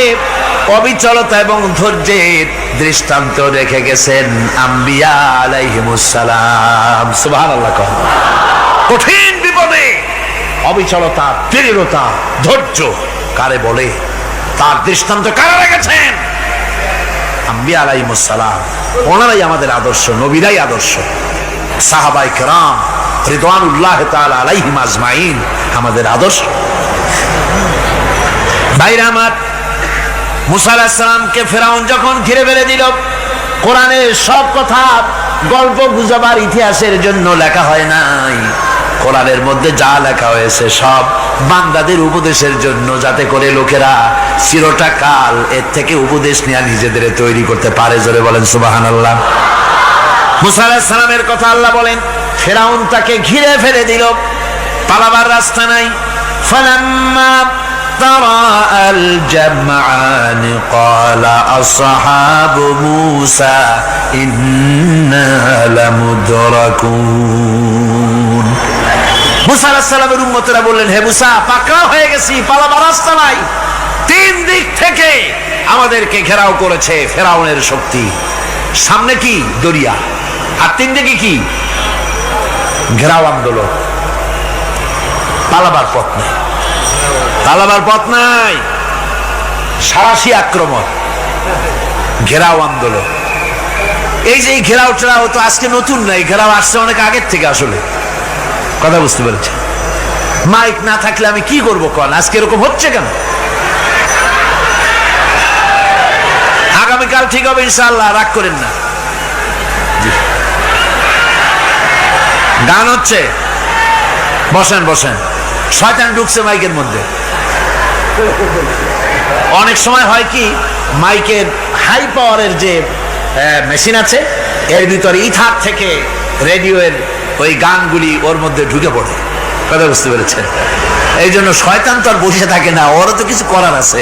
অবিচলতা এবং ধৈর্যের দৃষ্টান্ত রেখে গেছেন আম্বিয়া আলাইহিমুস সালাম। সুবহানাল্লাহ। কঠিন বিপদে অবিচলতা, দৃঢ়তা, ধৈর্য কারে বলে, তার দৃষ্টান্ত কারা রেখেছেন? আম্বিয়া আলাইহিমুস সালাম। ওনারাই আমাদের আদর্শ, নবীরাই আদর্শ। সাহাবায়ে কেরাম রিদওয়ানুল্লাহ তাআলা আলাইহিম আজমাইন আমাদের আদর্শ। ভাইরা আমার, মুসা আলাইহিস সালামকে ফেরাউন যখন ঘিরে ফেলে দিল, কোরআনের সব কথা গল্প গুজবার ইতিহাসের জন্য লেখা হয় নাই। কোরআনের মধ্যে যা লেখা হয়েছে সব বান্দাদের উপদেশের জন্য, যাতে করে লোকেরা চিরটা কাল এর থেকে উপদেশ নিয়ে নিজেদের তৈরি করতে পারে। জোরে বলেন সুবহানাল্লাহ। মুসা আলাইহিস সালামের কথা আল্লাহ বলেন, ফেরাউন তাকে ঘিরে ফেলে দিল, পালাবার রাস্তা নাই। ফালাম্মা ترى الجمعان قال أصحاب موسى إنا لمدركون। মুসা আলাইহিস সালামের উম্মতেরা বললেন, হে মুসা, পাকড়াও হয়ে গেছি, পালাবার রাস্তা নাই। তিন দিক থেকে আমাদেরকে ঘেরাও করেছে ফেরাউনের শক্তি। সামনে কি? দরিয়া, আর তিন দিকে কি? ঘেরাও আন্দোলন। পালাবার পথ নেই, পালাবার পথ নাই। সারাশি আক্রমণ, ঘেরাও আন্দোলন। এই যে ঘেরাও টেরাও তো আজকে নতুন নাই, ঘেরাও আসছে অনেক আগের থেকে। আসলে কথা বুঝতে পেরেছি। মাইক না থাকলে আমি কি করবো কন? আজকে এরকম হচ্ছে কেন? আগামীকাল ঠিক হবে ইনশাআল্লাহ, রাগ করেন না। গান হচ্ছে, বসেন বসেন। শয়তান ঢুকছে মাইকের মধ্যে। অনেক সময় হয় কি, মাইকের হাই পাওয়ারের যে মেশিন আছে, এর ভিতরে ইথার থেকে রেডিওর ওই গানগুলি ওর মধ্যে ঢুকে পড়ে। কথা বুঝতে পেরেছেন? এই জন্য শয়তান তো আর বসে থাকে না, ওরও তো কিছু করার আছে।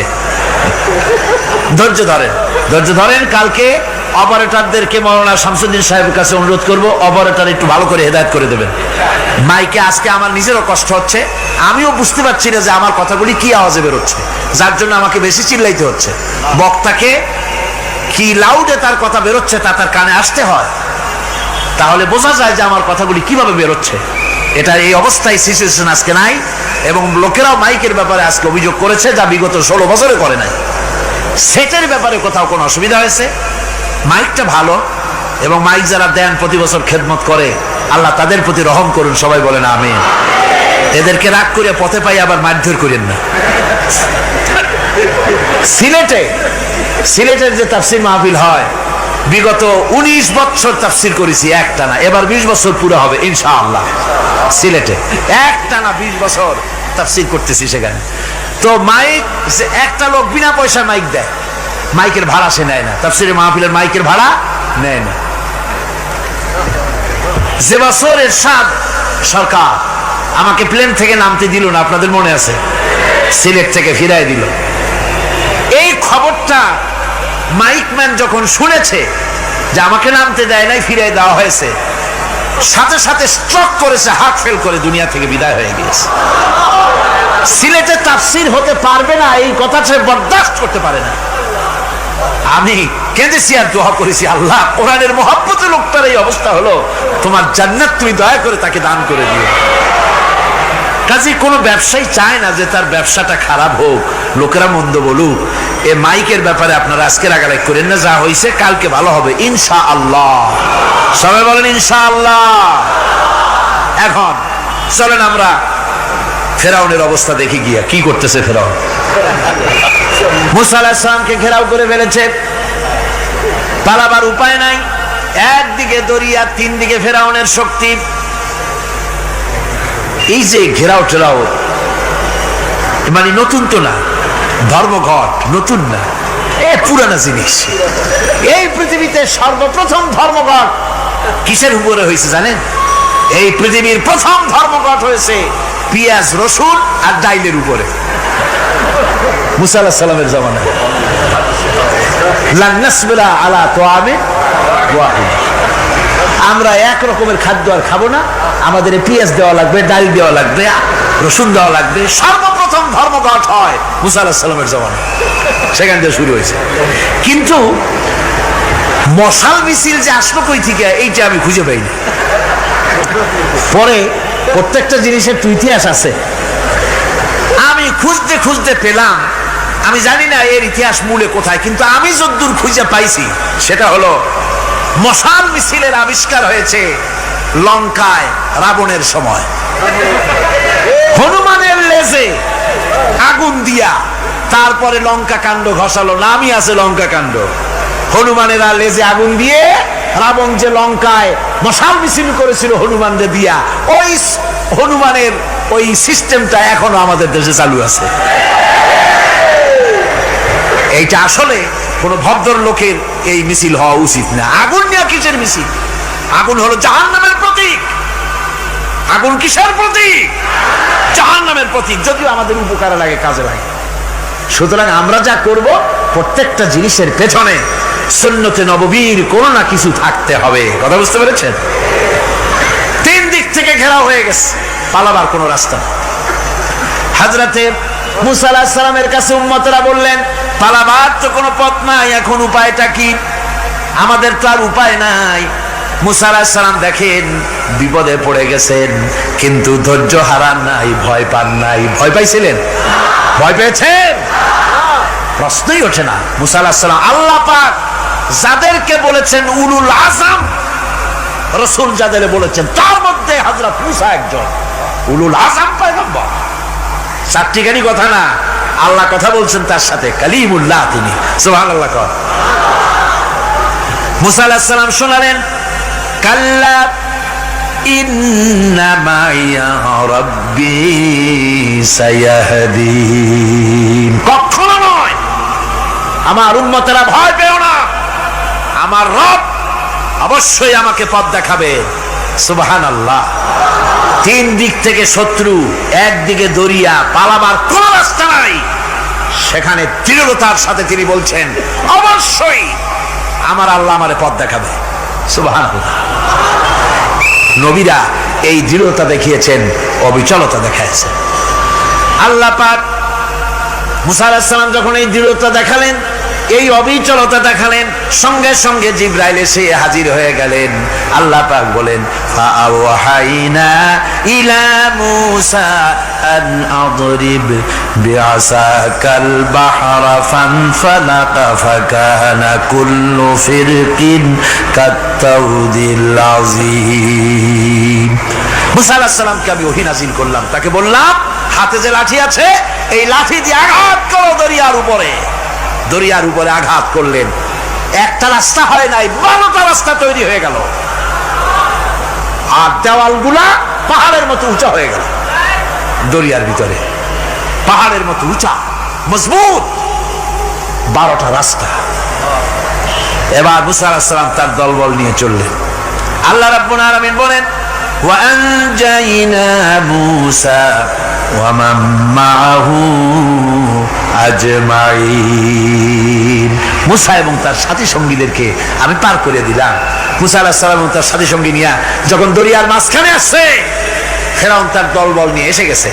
ধৈর্য ধরেন, ধৈর্য ধরেন। কালকে অপারেটরদেরকে মাওলানা শামসুদ্দিন সাহেবের কাছে অনুরোধ করব, অপারেটর একটু ভালো করে হেদায়েত করে দেবেন মাইকে। আজকে আমার নিজেরও কষ্ট হচ্ছে, আমিও বুঝতে পারছি না যে আমার কথাগুলি কি আওয়াজে বেরোচ্ছে, যার জন্য আমাকে বেশি চিল্লাইতে হচ্ছে। বক্তাকে কি লাউডে তার কথা বেরোচ্ছে তা তার কানে আসতে হয়, তাহলে বোঝা যায় যে আমার কথাগুলি কিভাবে বেরোচ্ছে। এটা এই অবস্থায় সিচুয়েশন আজকে নাই, এবং লোকেরাও মাইকের ব্যাপারে আজকে অভিযোগ করেছে, যা বিগত 16 বছরে করে নাই। সেটার ব্যাপারে কোথাও কোনো অসুবিধা হয়েছে? মাইকটা ভালো, এবং মাইক যারা দেন প্রতি বছর খেদমত করে, আল্লাহ তাদের প্রতি রহম করুন। সবাই বলেন আমিন। এদেরকে রাগ করে পথে পাই আবার মারধর করেন না। সিলেটের যে তাফসির মাহফিল হয়, বিগত 19 বছর তাফসির করেছি একটানা, এবার 20 বছর পুরো হবে ইনশাআল্লাহ। সিলেটে একটানা 20 বছর তাফসির করতেছি সেখানে। তো মাইক, একটা লোক বিনা পয়সা মাইক দেয়, মাইকের ভাড়া সে নেয় না। তাফসিরের মাহফিলের মাইকের ভাড়া নেয় না। যে বছর এরশাদ সরকার আমাকে প্লেন থেকে নামতে দিল না, আপনাদের মনে আছে? সিলেট থেকে ফিরাই দিল। এই খবরটা মাইকম্যান যখন শুনেছে যে আমাকে নামতে দেয় নাই, ফিরাই দেওয়া হয়েছে, সাথে সাথে স্ট্রোক করেছে, হার্ট ফেল করে দুনিয়া থেকে বিদায় হয়ে গিয়েছে। সিলেটে তাফসির হতে পারবে না, এই কথা সে বরদাস্ত করতে পারে না। আমি কেঁদেছি আর দোয়া করেছি, আল্লাহ, কোরআনের মহব্বতে লোকটার এই অবস্থা হলো, তোমার জান্নাত তুমি দয়া করে তাকে দান করে দিও। কাজে কোনো ব্যবসায়ী চায় না যে তার ব্যবসাটা খারাপ হোক, লোকেরা মন্দ বলুক। এ মাইকের ব্যাপারে আপনারা আজকে রাগারাগ করেন না, যা হয়েছে কালকে ভালো হবে ইনশাআল্লাহ। সবাই বলেন ইনশাআল্লাহ। এখন চলেন আমরা ফেরাউনের অবস্থা দেখি গিয়া কি করতেছে ফেরাউন। মুসা আলাইহিস সালামকে ঘেরাও করে ফেলেছে, পালাবার উপায় নাই। একদিকে দরিয়া, তিন দিকে ফেরাউনের শক্তি। এই যে ঘেরাও টেরাও, মানে নতুন তো না, ধর্মঘট নতুন না, এ পুরানা জিনিস। এই পৃথিবীতে সর্বপ্রথম ধর্মঘট কিসের উপরে হয়েছে জানেন? এই পৃথিবীর প্রথম ধর্মঘট হয়েছে পেঁয়াজ, রসুন আর ডাইলের উপরে, মুসা আলাইহিস সালামের জামানায়। লান নাসবিরা আলা তাআমিন ওয়াহিদ, আমরা এক রকমের খাদ্য আর খাবো না, আমাদের পেঁয়াজ দেওয়া লাগবে, ডাল দেওয়া লাগবে, রসুন দেওয়া লাগবে। সর্বপ্রথম ধর্মঘট হয় মুসা আলাইহিস সালামের জামানায়, সেখান থেকে শুরু হয়েছে। কিন্তু মশাল মিছিল যে আসলো কই থেকে, এইটা আমি খুঁজে পাইনি। পরে প্রত্যেকটা জিনিসের তো ইতিহাস আছে, আমি খুঁজতে খুঁজতে পেলাম। আমি জানি না এর ইতিহাস মূলে কোথায়, কিন্তু আমি যদ্দূর খুঁজে পাইছি সেটা হলো মশাল মিছিলের আবিষ্কার হয়েছে লঙ্কায় রাবণের সময়। হনুমানের লেজে আগুন দিয়া তারপরে লঙ্কা কাণ্ড ঘষালো, নামই আছে লঙ্কা কাণ্ড। হনুমানেরা লেজে আগুন দিয়ে রাবণ যে লঙ্কায় মশাল মিছিল করেছিল হনুমানদের দিয়া, ওই হনুমানের ওই সিস্টেমটা এখনো আমাদের দেশে চালু আছে। এইটা আসলে কোন ভদ্রলোকের এই মিছিল হওয়া উচিত না। আগুন নিয়ে কিসের মিছিল? আগুন হলো জাহান্নামের প্রতীক। আগুন কিসের প্রতীক? জাহান্নামের প্রতীক। যদিও আমাদের উপকারে লাগে, কাজে লাগে। সুতরাং আমরা যা করব, প্রত্যেকটা জিনিসের পেছনে সুন্নতে নববীর কোন না কিছু থাকতে হবে। কথা বুঝতে পেরেছেন? তিন দিক থেকে ঘেরাও হয়ে গেছে, পালাবার কোন রাস্তা নেই। হযরতে মুসা আলাইহিস সালামের কাছে উম্মতরা বললেন, পালাবার তো কোনো পথ নাই, এখন উপায়টা কি? আমাদের তো আর উপায় নাই। মুসা আলাইহিস সালাম দেখেন বিপদে পড়ে গেছেন, কিন্তু ধৈর্য হারান নাই, ভয় পান নাই। ভয় পাইছিলেন? ভয় পেয়েছেন? প্রশ্নই ওঠে না। মুসা আলাইহিস সালাম, আল্লাহ পাক যাদেরকে বলেছেন উলুল আযম, রাসূল যাদের বলেছেন, তার মধ্যে হযরত মুসা একজন উলুল আযম পয়গম্বর। চারটিখানি কথা না, আল্লাহ কথা বলছেন তার সাথে, কালিমুল্লাহ তিনি। সুবহানাল্লাহ। মুসা আলাইহিস সালাম শোনালেন, কাল্লা ইন্না মাইয়া রাব্বি সায়াহদিন। কখনো নয়, আমার উম্মতেরা ভয় পেও না, আমার রব অবশ্যই আমাকে পথ দেখাবে। সুবহানাল্লাহ। তিন দিক থেকে শত্রু, একদিকে দরিয়া, পালাবার কোন রাস্তা নাই। সেখানে দৃঢ়তার সাথে তিনি বলছেন, অবশ্যই আমার আল্লাহ আমারে পথ দেখাবে। সুবহানাল্লাহ। নবীরা এই দৃঢ়তা দেখিয়েছেন, অবিচলতা দেখাইছেন। আল্লাহ পাক মুসা আলাইহিস সালাম যখন এই দৃঢ়তা দেখালেন, এই অবিচলতা দেখালেন, সঙ্গে সঙ্গে জিবরাইল এসে হাজির হয়ে গেলেন। আল্লাহ পাক বলেন, ফাআওহাইনা ইলা মূসা আন আদরিব বিআসাকাল বাহরা ফানফালাকা ফাকানা কুল্লু ফিরকিন কাত্তাউদিল আযীম। মূসা আলাইহিস সালামকে আমি ওহী নাযিল করলাম, তাকে বললাম হাতে যে লাঠি আছে, এই লাঠি দিয়ে আঘাত করো দরিয়ার উপরে। দরিয়ার উপরে আঘাত করলেন, একটা রাস্তা হয় নাই, 12টা রাস্তা তৈরি হয়ে গেল। আর দেওয়ালগুলা পাহাড়ের মতো উঁচা হয়ে গেল। দরিয়ার ভিতরে পাহাড়ের মতো উঁচা, মজবুত 12টা রাস্তা। এবার মুসা আলাইহিস সালাম তার দলবল নিয়ে চললেন। আল্লাহ রাব্বুল আলামিন বলেন, ওয়া আনজাইনা মূসা ওয়া মান মাআহু আজমাইন। মুসা এবং তার সাথী সঙ্গীদেরকে আমি পার করে দিলাম। মুসা আলাইহিস সালাম এবং তার সাথী সঙ্গী নিয়ে যখন দরিয়ার মাঝখানে আসছে, ফেরাউন তার দলবল নিয়ে এসে গেছে।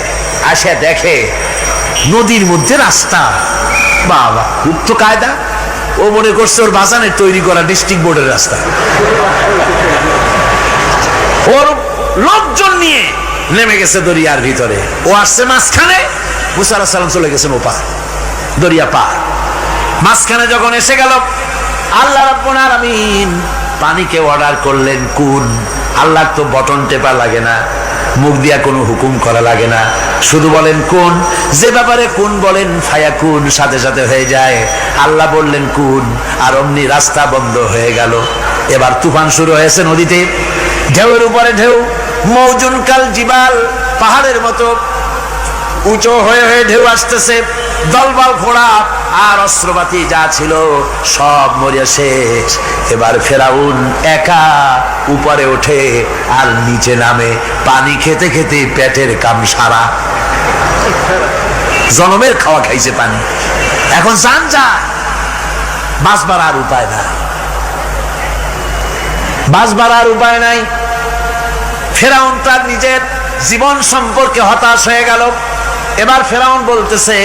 আসে দেখে নদীর মধ্যে রাস্তা। বাবা, খুব তো কায়দা। ও মনে করছে ওর বাজানের তৈরি করা ডিস্ট্রিক্ট বোর্ডের রাস্তা। ওর লোকজন নিয়ে নেমে গেছে দরিয়ার ভিতরে, ও আসছে মাঝখানে, মুসা আলাইহিস সালাম চলে গেছেন ওপার, দরিয়া পার। মাঝখানে যখন এসে গেল, আল্লাহ রাব্বুল আলামিন পানিকে অর্ডার করলেন, কুন। আল্লাহর তো বটন টেপা লাগে না, মুখ দিয়া কোনো হুকুম করা লাগে না, শুধু বলেন কোন, যে ব্যাপারে কোন বলেন ফায়াকুন, সাথে সাথে হয়ে যায়। আল্লাহ বললেন কোন, আর অমনি রাস্তা বন্ধ হয়ে গেল। এবার তুফান শুরু হয়েছে নদীতে, ঢেউয়ের উপরে ঢেউ, মৌজুন কাল জিবাল, পাহাড়ের মতো উঁচু হয়ে হয়ে ঢেউ আসতেছে। দলবল ঘোড়া আর অস্ত্রপাতি যা ছিল সব মরিয়া শেষ। এবার ফেরাউন একা উপরে ওঠে আর নিচে নামে, পানি খেতে খেতে পেটের কাম সারা, জনমের খাওয়া খাইছে পানি। এখন জান যায়, বাঁচবার আর উপায় নাই, বাঁচবার আর উপায় নাই। ফেরাউন তার নিজের জীবন সম্পর্কে হতাশ হয়ে গেল। এবার ফেরাউন বলতেছে,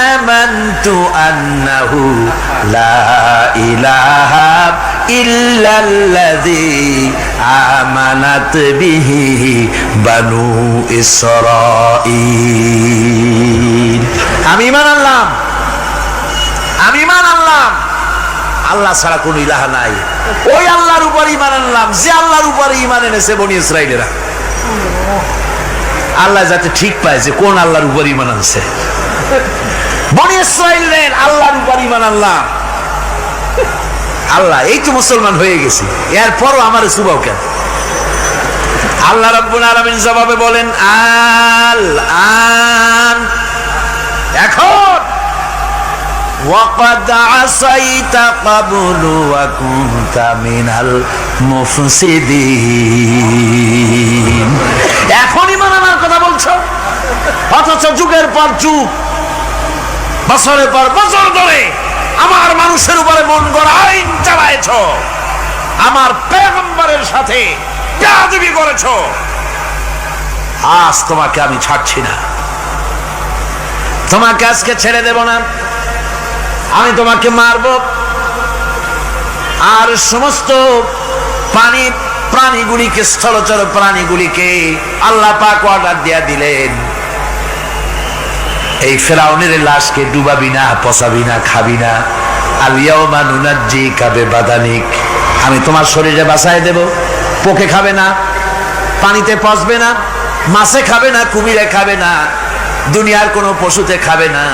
আমানতু আন্নাহু লা ইলাহা ইল্লাল্লাযী আমানাত বিহি বানু ইসরাঈল। আমি ঈমান আনলাম, আমি ঈমান আনলাম আল্লাহ ছাড়া কোন ইলাহা নাই। ওই আল্লাহর উপর ঈমান আনলাম যে আল্লাহর উপর ঈমান এনেছে বনি ইসরাঈলেরা। আল্লাহ যাতে ঠিক পায় যে কোন আল্লাহর উপর ঈমান আনছে। বনি ইসরাঈলের আল্লাহর উপর ঈমান আনলাম। আল্লাহ এই তো মুসলমান হয়ে গেছি, এরপরও আমার সুবাও কেন? আল্লাহ রাব্বুল আলামিন জবাবে বলেন, আল আন, এখন ওয়াকাদ আসাইতা ক্বাবলু ওয়া কুনতা মিনাল মুফসিদিন। এখন ঈমান আনার কথা বলছো, অথচ যুগের পর যুগ, বছরের পর বছর ধরে আমার মানুষের উপরে মন গড়া আইন চালায়েছ, আমার পয়গম্বরের সাথে বেয়াদবি করেছ। আজ তোমাকে আমি ছাড়ছি না, তোমাকে আজকে ছেড়ে দেব না, আমি তোমাকে মারব। আর সমস্ত প্রাণীগুলিকে, স্থলচর প্রাণীগুলিকে আল্লাহ পাক অর্ডার দিয়া দিলেন, এই ফেরাউনের লাশকে ডুবাবি না, পচাবি না, খাবি না। আল ইয়াউমা নুনাজ্জিকা বিবাদানিক, আমি তোমার শরীরে বাঁচায় দেব। পোকে খাবে না, পানিতে পচবে না, মাছে খাবে না, কুমিরে খাবে না, দুনিয়ার কোনো পশুতে খাবে না।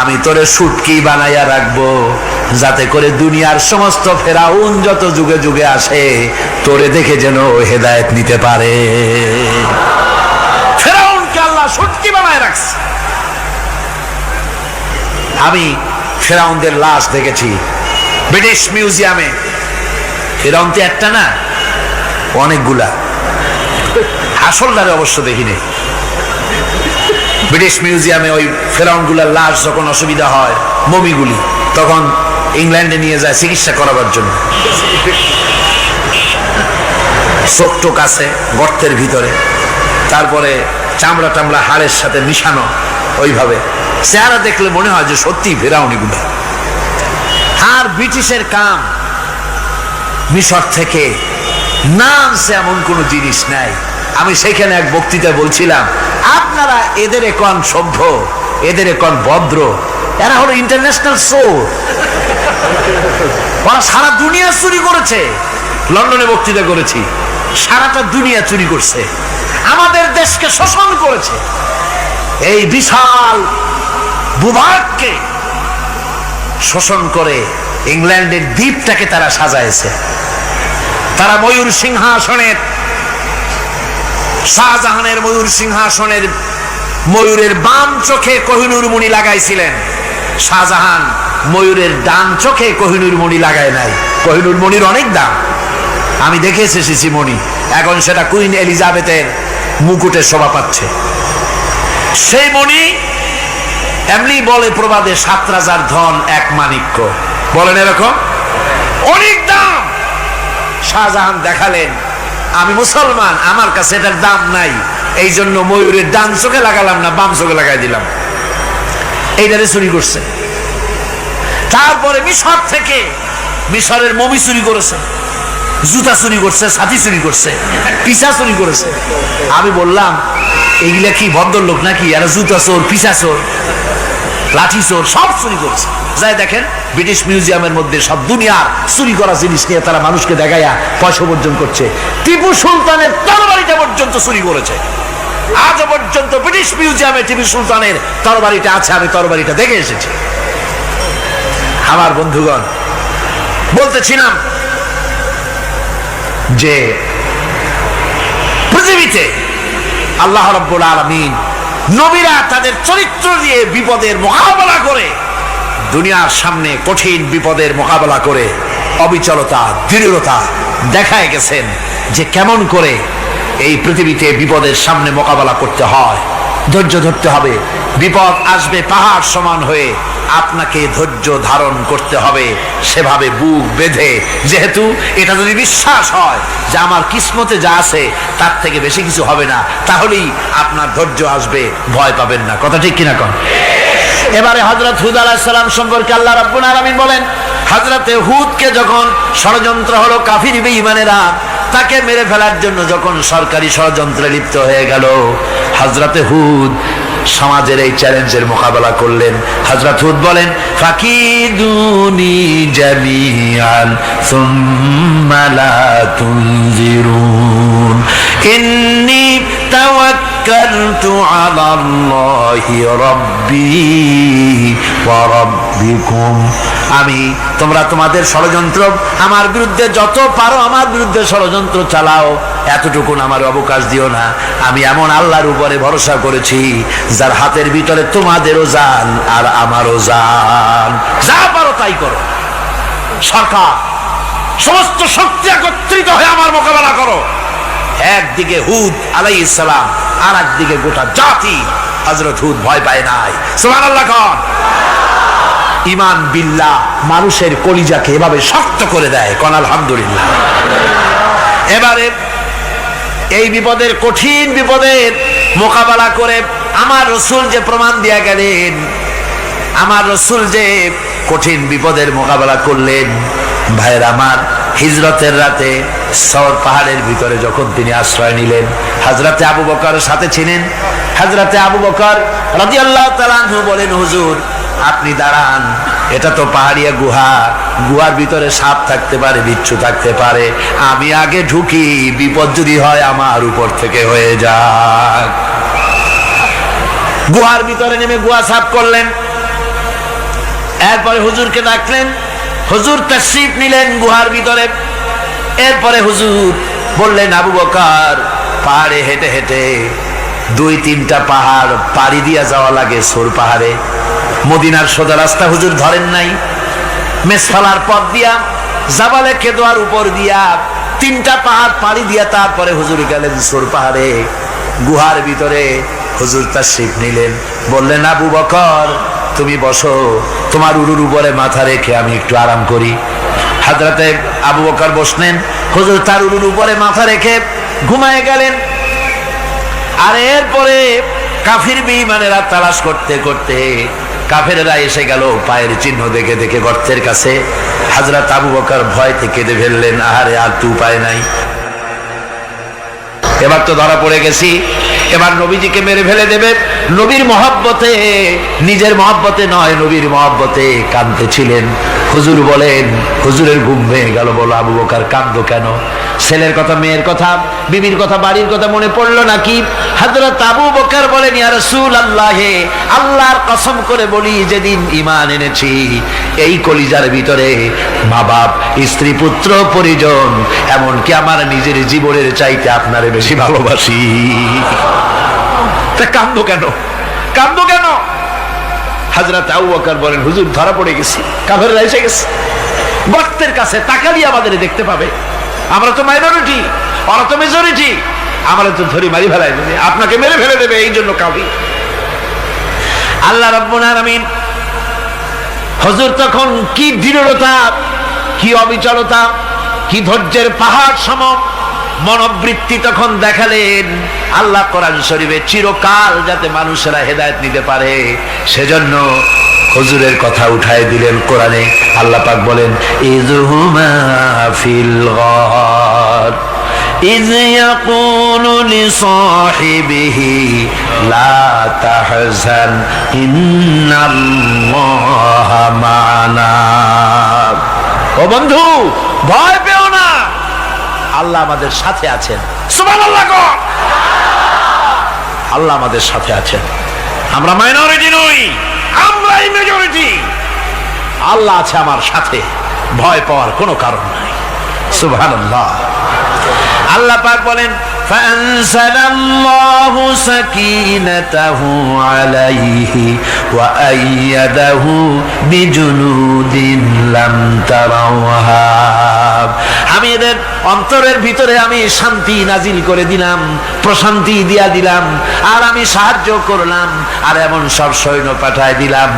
আমি তোরে শুটকি বানাইয়া রাখবো, যাতে করে দুনিয়ার সমস্ত ফেরাউন যত যুগে যুগে আসে তোরে দেখে যেন হেদায়েত নিতে পারে। ফেরাউনকে আল্লাহ শুটকি বানায় রাখছে। আমি ফেরাউনদের লাশ দেখেছি ব্রিটিশ মিউজিয়ামে। ফেরাউন তো একটা না, অনেকগুলা। আসলটারে অবশ্য দেখিনি। ব্রিটিশ মিউজিয়ামে ওই ফেরাউনগুলার লাশ যখন অসুবিধা হয়, মমিগুলি, তখন ইংল্যান্ডে নিয়ে যায় চিকিৎসা করাবার জন্য। চোখ টোক আছে গর্তের ভিতরে, তারপরে চামড়া টামড়া হাড়ের সাথে মিশানো, ওইভাবে চেহারা দেখলে মনে হয় যে সত্যি ফেরাউনিগুলো। আর ব্রিটিশের কাম মিশর থেকে নামছে এমন কোনো জিনিস নাই। আমি সেখানে এক বক্তৃতা বলছিলাম, আপনারা এদের এখন সভ্য, এদের এখন ভদ্র, এরা হলো ইন্টারন্যাশনাল চোর। ওরা সারা দুনিয়া চুরি করেছে। লন্ডনে বক্তৃতা করেছি, সারাটা দুনিয়া চুরি করছে, আমাদের দেশকে শোষণ করেছে। এই বিশাল ভূভাগকে শোষণ করে ইংল্যান্ডের দ্বীপটাকে তারা সাজাইছে। তারা ময়ূর সিংহাসনের, শাহজাহানের ময়ূর সিংহাসনের ময়ূরের বাম চোখে কোহিনূর মণি লাগাইছিলেন। শাহজাহান ময়ূরের ডান চোখে কোহিনূর মণি লাগায় নাই। কোহিনূর মণির অনেক দাম, আমি দেখে এসেছি মণি। এখন সেটা কুইন এলিজাবেথের মুকুটে শোভা পাচ্ছে। সেই মণি এমনি বলে প্রবাদে 7 রাজার ধন এক মাণিক্য, বলেন এরকম অনেক দাম। শাহজাহান দেখালেন, আমি মুসলমান, আমার কাছে এটার দাম নাই, এই জন্য ময়ূরের ডান চোখে লাগালাম না, বাম চোখে লাগাই দিলাম। এইটারে চুরি করছে। তারপরে মিশর থেকে, মিশরের মমি চুরি করেছে, জুতা চুরি করছে, ছাতি চুরি করছে, পিসা চুরি করেছে। আমি বললাম, এইগুলা কি ভদ্রলোক নাকি? এরা জুতা চোর, পিসা চোর, লাঠি চোর, সব চুরি করেছে। যাই দেখেন ব্রিটিশ মিউজিয়ামের মধ্যে সব দুনিয়ার চুরি করা জিনিস নিয়ে তারা মানুষকে দেখাইয়া পয়সা উপার্জন করছে। টিপু সুলতানের তরবারিটা পর্যন্ত চুরি করেছে। আজও পর্যন্ত ব্রিটিশ মিউজিয়ামে টিপু সুলতানের তরবারিটা আছে, আমি তরবারিটা দেখে এসেছি। আমার বন্ধুগণ, বলতেছিলাম যে পৃথিবীতে আল্লাহ রাব্বুল আলামিন নবীরা তাদের চরিত্র দিয়ে বিপদের মোকাবেলা করে, দুনিয়ার সামনে কঠিন বিপদের মোকাবেলা করে অবিচলতা, দৃঢ়তা দেখায় গেছেন যে কেমন করে এই পৃথিবীতে বিপদের সামনে মোকাবেলা করতে হয়। ধৈর্য ধরতে হবে। বিপদ আসবে পাহাড় সমান হয়ে, আপনাকে ধৈর্য ধারণ করতে হবে সেভাবে বুক বেঁধে। যেহেতু এটা যদি বিশ্বাস হয় যে আমার কিসমতে যা আছে তার থেকে বেশি কিছু হবে না, তাহলেই আপনার ধৈর্য আসবে, ভয় পাবেন না। কথা ঠিক কিনা কন? এবারে হযরত হুদ আলাইহিস সালাম সম্পর্কে আল্লাহ রাব্বুল আলামিন বলেন, হযরতে হুদকে যখন ষড়যন্ত্র হলো, কাফির বেঈমানেরা তাকে মেরে ফেলার জন্য যখন সরকারি ষড়যন্ত্রে লিপ্ত হয়ে গেল, হযরতে হুদ সমাজের এই চ্যালেঞ্জের মোকাবেলা করলেন। হযরত হুদ বলেন, ফাকিদুনি জামিআন সুম্মা লা তুনজিরুন ইন্নী তাওয়াক্কালতু আলাল্লাহি রাব্বি ওয়া রাব্বিকুম। তোমরা তোমাদের ষড়যন্ত্র আমার বিরুদ্ধে যত পারো আমার বিরুদ্ধে ষড়যন্ত্র চালাও, এতটুকুন আমার অবকাশ দিও না। আমি এমন আল্লাহর উপরে ভরসা করেছি যার হাতের ভিতরে তোমাদেরও জান আর আমারও জান। যা পারো তাই করো। সরকার সমস্ত শক্তি একত্রিত হয়ে আমার মোকাবেলা করো। একদিকে হুদ আলাইহিস সালাম, আর একদিকে গোটা জাতি। হযরত হুদ ভয় পায় নাই। সুবহানাল্লাহ খান। ঈমান বিল্লাহ মানুষের কলিজাকে এভাবে শক্ত করে দেয়। কোন আলহামদুলিল্লাহ। এবারে এই বিপদের, কঠিন বিপদের মোকাবেলা করে আমার রাসূল যে প্রমাণ দিয়া গেলেন, আমার রাসূল যে কঠিন বিপদের মোকাবেলা করলেন, ভাইয়ের আমার, হিজরতের রাতে সওর পাহাড়ের ভিতরে যখন তিনি আশ্রয় নিলেন, হযরতে আবু বকরের সাথে ছিলেন। হযরতে আবু বকর রাদিয়াল্লাহু তাআলা আনহু বলেন, হুজুর আপনি দাঁড়ান, এটা তো পাহাড়িয়া গুহা, গুহার ভিতরে সাপ থাকতে পারে, বিচ্ছু থাকতে পারে, আমি আগে ঢুকি, বিপদ যদি হয় আমার উপর থেকে হয়ে যাক। গুহার ভিতরে নেমে গুহা সাফ করলেন। এরপরে হুজুরকে ডাকলেন, হুজুর তাশরীফ নিলেন গুহার ভিতরে। এরপরে হুজুর বললেন, আবু বকর পাহাড়ে হেঁটে হেঁটে 2-3টা পাহাড় পাড়ি দিয়া যাওয়া লাগে সোর পাহাড়ে। মদিনার সোজা রাস্তা হুজুর ধরেন নাই, মেসফালার পথ দিয়া জাবালে কেদোয়ার উপর দিয়া 3টা পাহাড় পাড়ি দিয়া তারপরে হুজুর গেলেন সোর পাহাড়ে। গুহার ভিতরে হুজুর তাশরীফ নিলেন। বললেন, আবু বকর তুমি বসো, তোমার উরুর উপরে মাথা রেখে আমি একটু আরাম করি। হযরতে আবু বকর বসলেন, হুজুর তার উরুর উপরে মাথা রেখে ঘুমায় গেলেন। আর এরপরে কাফির বেঈমানেরা তালাশ করতে করতে কাফেরেরা এসে গেল পায়ের চিহ্ন দেখে দেখে গর্তের কাছে। হযরত আবু বকর ভয়তে কেঁদে ফেললেন, আহারে আর তো উপায় নাই, এবার তো ধরা পড়ে গেছি, এবার নবীজিকে মেরে ফেলে দেবে। নবীর মহব্বতে, নিজের মহব্বতে নয়, নবীর মহব্বতে কাঁদতেছিলেন। হুজুর বলেন, হুজুরের ঘুম ভেঙে গেল। বলো, আবু বকর কাঁদো কেন? ছেলের কথা, মেয়ের কথা, বিবির কথা, বাড়ির কথা মনে পড়লো নাকি? হযরত আবু বকর বলেন, ইয়া রাসূলুল্লাহ, আল্লাহর কসম করে বলি, যেদিন ঈমান এনেছি এই কলিজার ভিতরে মা বাপ, স্ত্রী, পুত্র, পরিজন, এমনকি আমার নিজের জীবনের চাইতে আপনারে বেশি ভালোবাসি। তা কাঁদো কেন? কাঁদো কেন? হযরত আবু বকর বলেন, হুজুর ধরা পড়ে গেছি, কাফেররা এসে গেছে, গর্তের কাছে তাকালি আমাদের দেখতে পাবে, আমরা তো মাইনরিটি, ওরা তো মেজরিটি, আমরা তো ধরে মারি ফেলাই দেবে, আপনাকে মেরে ফেলে দেবে, এই জন্য কাঁদি। আল্লাহ রাব্বুল আলামিন হুজুর তখন কি দৃঢ়তা, কি অবিচলতা, কি ধৈর্যের পাহাড় সম মনোবৃত্তি তখন দেখালেন। আল্লাহ কোরআন শরীফে চিরকাল যাতে মানুষেরা হেদায়েত নিতে পারে সেজন্য হুজুরের কথা উঠায় দিলেন কোরআনে। আল্লাহ পাক বলেন, ইযহুমা ফিল গার إذ يقول لصاحبه لا تحزن إن الله معنا ও বন্ধু ভয় পেও না আল্লাহ আমাদের সাথে আছেন সুবহানাল্লাহ আল্লাহ আমাদের সাথে আছেন আমরা মাইনরিটি নই আমরাই মেজরিটি আল্লাহ আছে আমার সাথে ভয় পাওয়ার কোনো কারণ নাই সুবহানাল্লাহ আল্লাহ পাক বলেন فأنزل الله سكينته عليه وأيده بجنود لم تروها আমি এদের অন্তরের ভিতরে আমি শান্তি নাজিল করে দিলাম প্রশান্তি দিয়া দিলাম আর আমি সাহায্য করলাম আর এমন সব সৈন্য পাঠায় দিলাম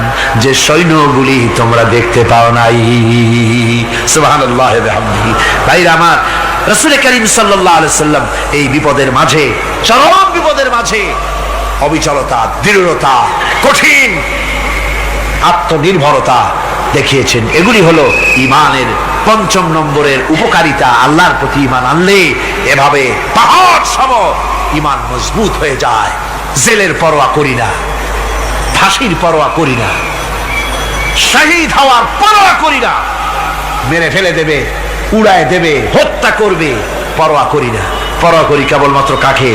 যে সৈন্যগুলি তোমরা দেখতে পাও নাই সুবহানাল্লাহ ওয়া বিহামদিহি ভাইরা আমার রাসূল করিম সাল্লাল্লাহু আলাইহি সাল্লাম এই বিপদের মাঝে চরম বিপদের মাঝে অবিচলতা দৃঢ়তা কঠিন আত্মনির্ভরতা দেখিয়েছেন এগুলি হলো ঈমানের পঞ্চম নম্বরের উপকারিতা আল্লাহর প্রতি ঈমান আনলে এভাবে পাহাড় সম ঈমান মজবুত হয়ে যায় জেলের পরোয়া করি না ফাঁসির পরোয়া করি না শহীদ হওয়ার পরোয়া করি না মেরে ফেলে দেবে উড়ায় দেবে হত্যা করবে পরোয়া করি না পরোয়া করি কেবলমাত্র কাকে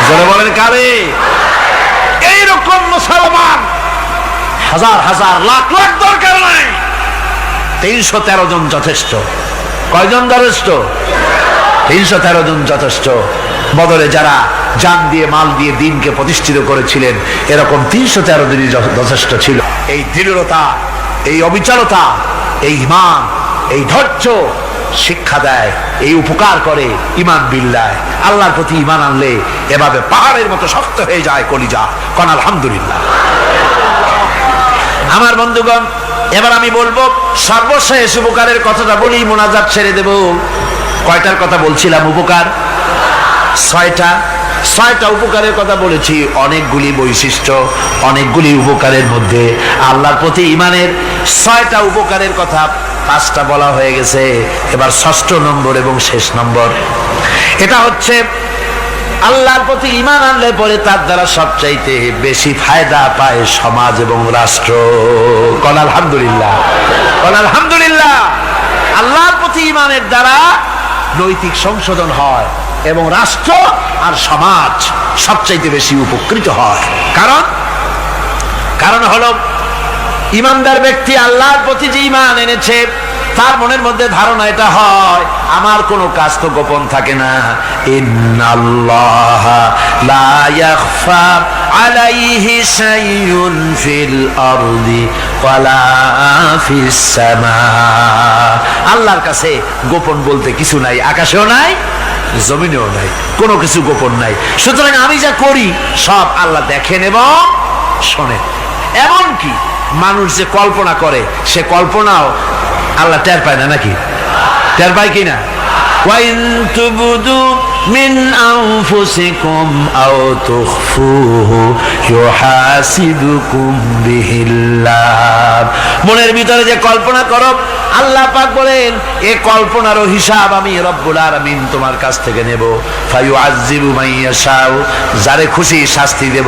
জোরে বলেন কারে এইরকম মুসলমান হাজার হাজার লাখ লাখ দরকার নাই 313 জন যথেষ্ট কয়জন যথেষ্ট 313 জন যথেষ্ট বদরে যারা জান দিয়ে মাল দিয়ে দিনকে প্রতিষ্ঠিত করেছিলেন এরকম 313 জনই যথেষ্ট ছিল এই দৃঢ়তা এই অবিচলতা এই ঈমান এই ধৈর্য শিক্ষা দেয় এই উপকার করে ঈমান বিল্লাহ আল্লাহর প্রতি ঈমান আনলে এভাবে পাহাড়ের মতো শক্ত হয়ে যায় কলিজা কোন আলহামদুলিল্লাহ আমার বন্ধুগণ এবার আমি বলবো সর্বশেষ উপকারের কথাটা বলি মোনাজাত ছেড়ে দেব কয়টার কথা বলছিলাম উপকার ছয়টা উপকারের কথা বলেছি অনেকগুলি বৈশিষ্ট্য অনেকগুলি উপকারের মধ্যে আল্লাহর প্রতি ঈমানের 6টা উপকারের কথা 5টা বলা হয়ে গেছে এবার 6ষ্ঠ নম্বর এবং শেষ নম্বর এটা হচ্ছে আল্লাহর প্রতি ঈমান আনলে পরে তার দ্বারা সবচাইতে বেশি ফায়দা পায় সমাজ এবং রাষ্ট্র কোন আলহামদুলিল্লাহ কোন আলহামদুলিল্লাহ আল্লাহর প্রতি ঈমানের দ্বারা নৈতিক সংশোধন হয় এবং রাষ্ট্র আর সমাজ সবচাইতে বেশি উপকৃত হয় কারণ হলো ঈমানদার ব্যক্তি আল্লাহর প্রতি যে ঈমান এনেছে তার মনের মধ্যে ধারণা এটা হয় আমার কোনো কাজ তো গোপন থাকে না ইন্নাল্লাহা লা ইয়াখফা আলাইহি শাইউন ফিল আরদি ওয়ালা ফিস সামা আল্লাহর কাছে গোপন বলতে কিছু নাই আকাশেও নাই জমিনেও নাই কোনো কিছু গোপন নাই সুতরাং আমি যা করি সব আল্লাহ দেখেন এবং শোনেন এমনকি মানুষ যে কল্পনা করে সে কল্পনাও আল্লাহ টের পায় না নাকি টের পায় কিনা ওয়াইন তুবদু মিন আনফুসিকুম আও তুখফুহু ইউহাসিবুকুম বিহিল্লাহ মনের ভিতরে যে কল্পনা করো আল্লাহ পাক বলেন এই কল্পনারও হিসাব আমি রব্বুল আলামিন তোমার কাছ থেকে নেব ফায়ুআযযিবু মান ইয়াশাউ যারে খুশি শাস্তি দেব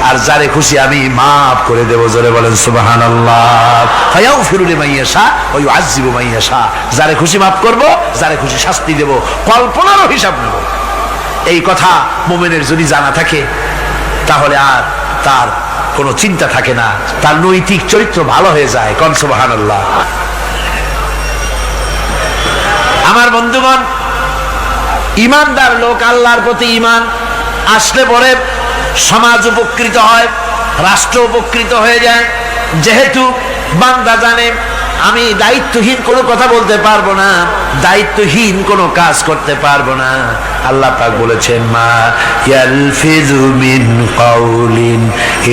আর যারে খুশি আমি maaf করে দেব জোরে বলেন সুবহানাল্লাহ ফায়াগফিরু লিমান ইয়াশা ওয়া ইউআযযিবু মান ইয়াশা যারে খুশি maaf করব যারে খুশি শাস্তি দেব কল্পনারও হিসাব নেব এই কথা মুমিনের যদি জানা থাকে তাহলে আর তার কোনো চিন্তা থাকে না তার নৈতিক চরিত্র ভালো হয়ে যায় কোন সুবহানাল্লাহ আমার বন্ধুগণ ঈমানদার লোক আল্লাহর প্রতি ঈমান আসলে পরে সমাজ উপকৃত হয় রাষ্ট্র উপকৃত হয়ে যায় যেহেতু বান্দা জানে আমি দায়িত্বহীন কোনো কথা বলতে পারবো না দায়িত্বহীন কোনো কাজ করতে পারবো না আল্লাহ পাক বলেছেন মা ইয়ালফিযু মিন কাউলিন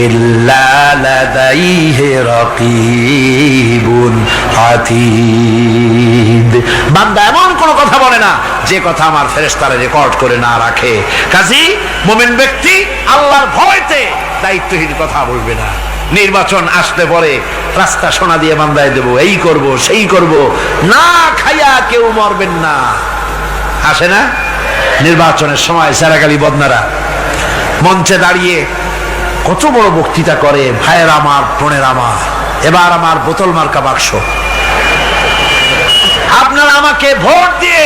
ইল্লা লাদাইহি রাকীবুন আতীদ বান্দা এমন কোনো কথা বলে না যে কথা আমার ফেরেশতারা রেকর্ড করে না রাখে কাজী মুমিন ব্যক্তি আল্লাহর ভয়তে দায়িত্বহীন কথা বলবে না নির্বাচন আসতে পরে রাস্তা সোনা দিয়ে বান্দায় দেব এই করব সেই করব না খাইয়া কেউ মরবেন না আসে না নির্বাচনের সময় সেরাগালি বদনারা মঞ্চে দাঁড়িয়ে কত বড় বক্তৃতা করে, ভাইয়ের আমার, বোনের আমার, এবার আমার বোতল মার্কা বাক্স, আপনারা আমাকে ভোট দিয়ে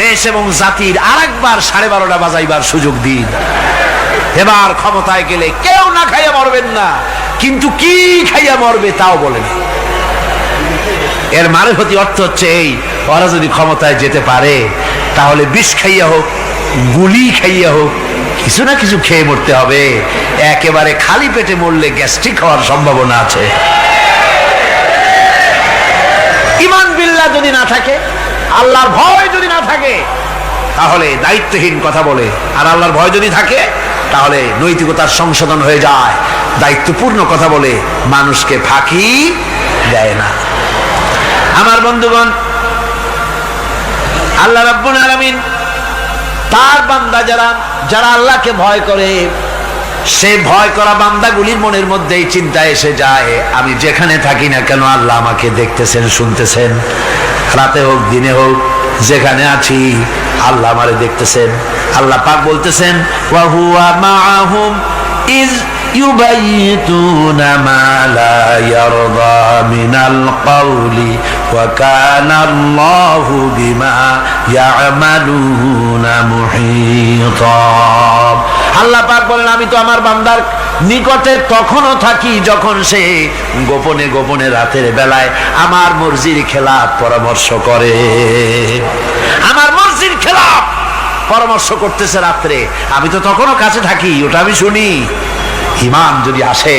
দেশ এবং জাতির আরেকবার 12:30 বাজাইবার সুযোগ দিন। এবার ক্ষমতায় গেলে কেউ না খাইয়া মরবেন না, কিন্তু কি খাইয়া মরবে তাও বলেন। এর মানে হতে অর্থ হচ্ছে এই, ওরা যদি ক্ষমতায় যেতে পারে তাহলে বিষ খাইয়া হোক, গুলি খাইয়া হোক, কিছু না কিছু খেয়ে মরতে হবে। একেবারে খালি পেটে মরলে গ্যাস্ট্রিক হওয়ার সম্ভাবনা আছে। ঈমান বিল্লাহ যদি না থাকে, আল্লাহর ভয় যদি না থাকে, তাহলে দায়িত্বহীন কথা বলে। আর আল্লাহর ভয় যদি থাকে তাহলে নৈতিকতার সংশোধন হয়ে যায়, দায়িত্বপূর্ণ কথা বলে, মানুষকে ফাঁকি দেয় না। আমার বন্ধুগণ, আল্লাহ রাব্বুল আলামিন তার বান্দা যারা আল্লাহকে ভয় করে, সেই ভয় করা বান্দাগুলির মনের মধ্যে এই চিন্তা এসে যায়, আমি যেখানে থাকি না কেন আল্লাহ আমাকে দেখতেছেন, শুনতেছেন, রাতে হোক দিনে হোক, যেখানে আছি আল্লাহ আমারে দেখতেছেন। আল্লাহ পাক বলতেছেন, ওয়া হুয়া মাআহুম ইজ ইউবাইতুনা মা লা ইয়ারদা মিনাল কওলি ওয়া কানা আল্লাহু বিমা ইয়ামালুনা মুহীতা। আল্লাহ পাক বলেন, আমি তো আমার বান্দার নিকটে তখনও থাকি যখন সে গোপনে গোপনে রাতের বেলায় আমার মর্জির খেলাফ পরামর্শ করে। আমার মর্জির খেলাফ পরামর্শ করতেছে রাত্রে, আমি তো তখনও কাছে থাকি, ওটা আমি শুনি। ঈমান যদি আসে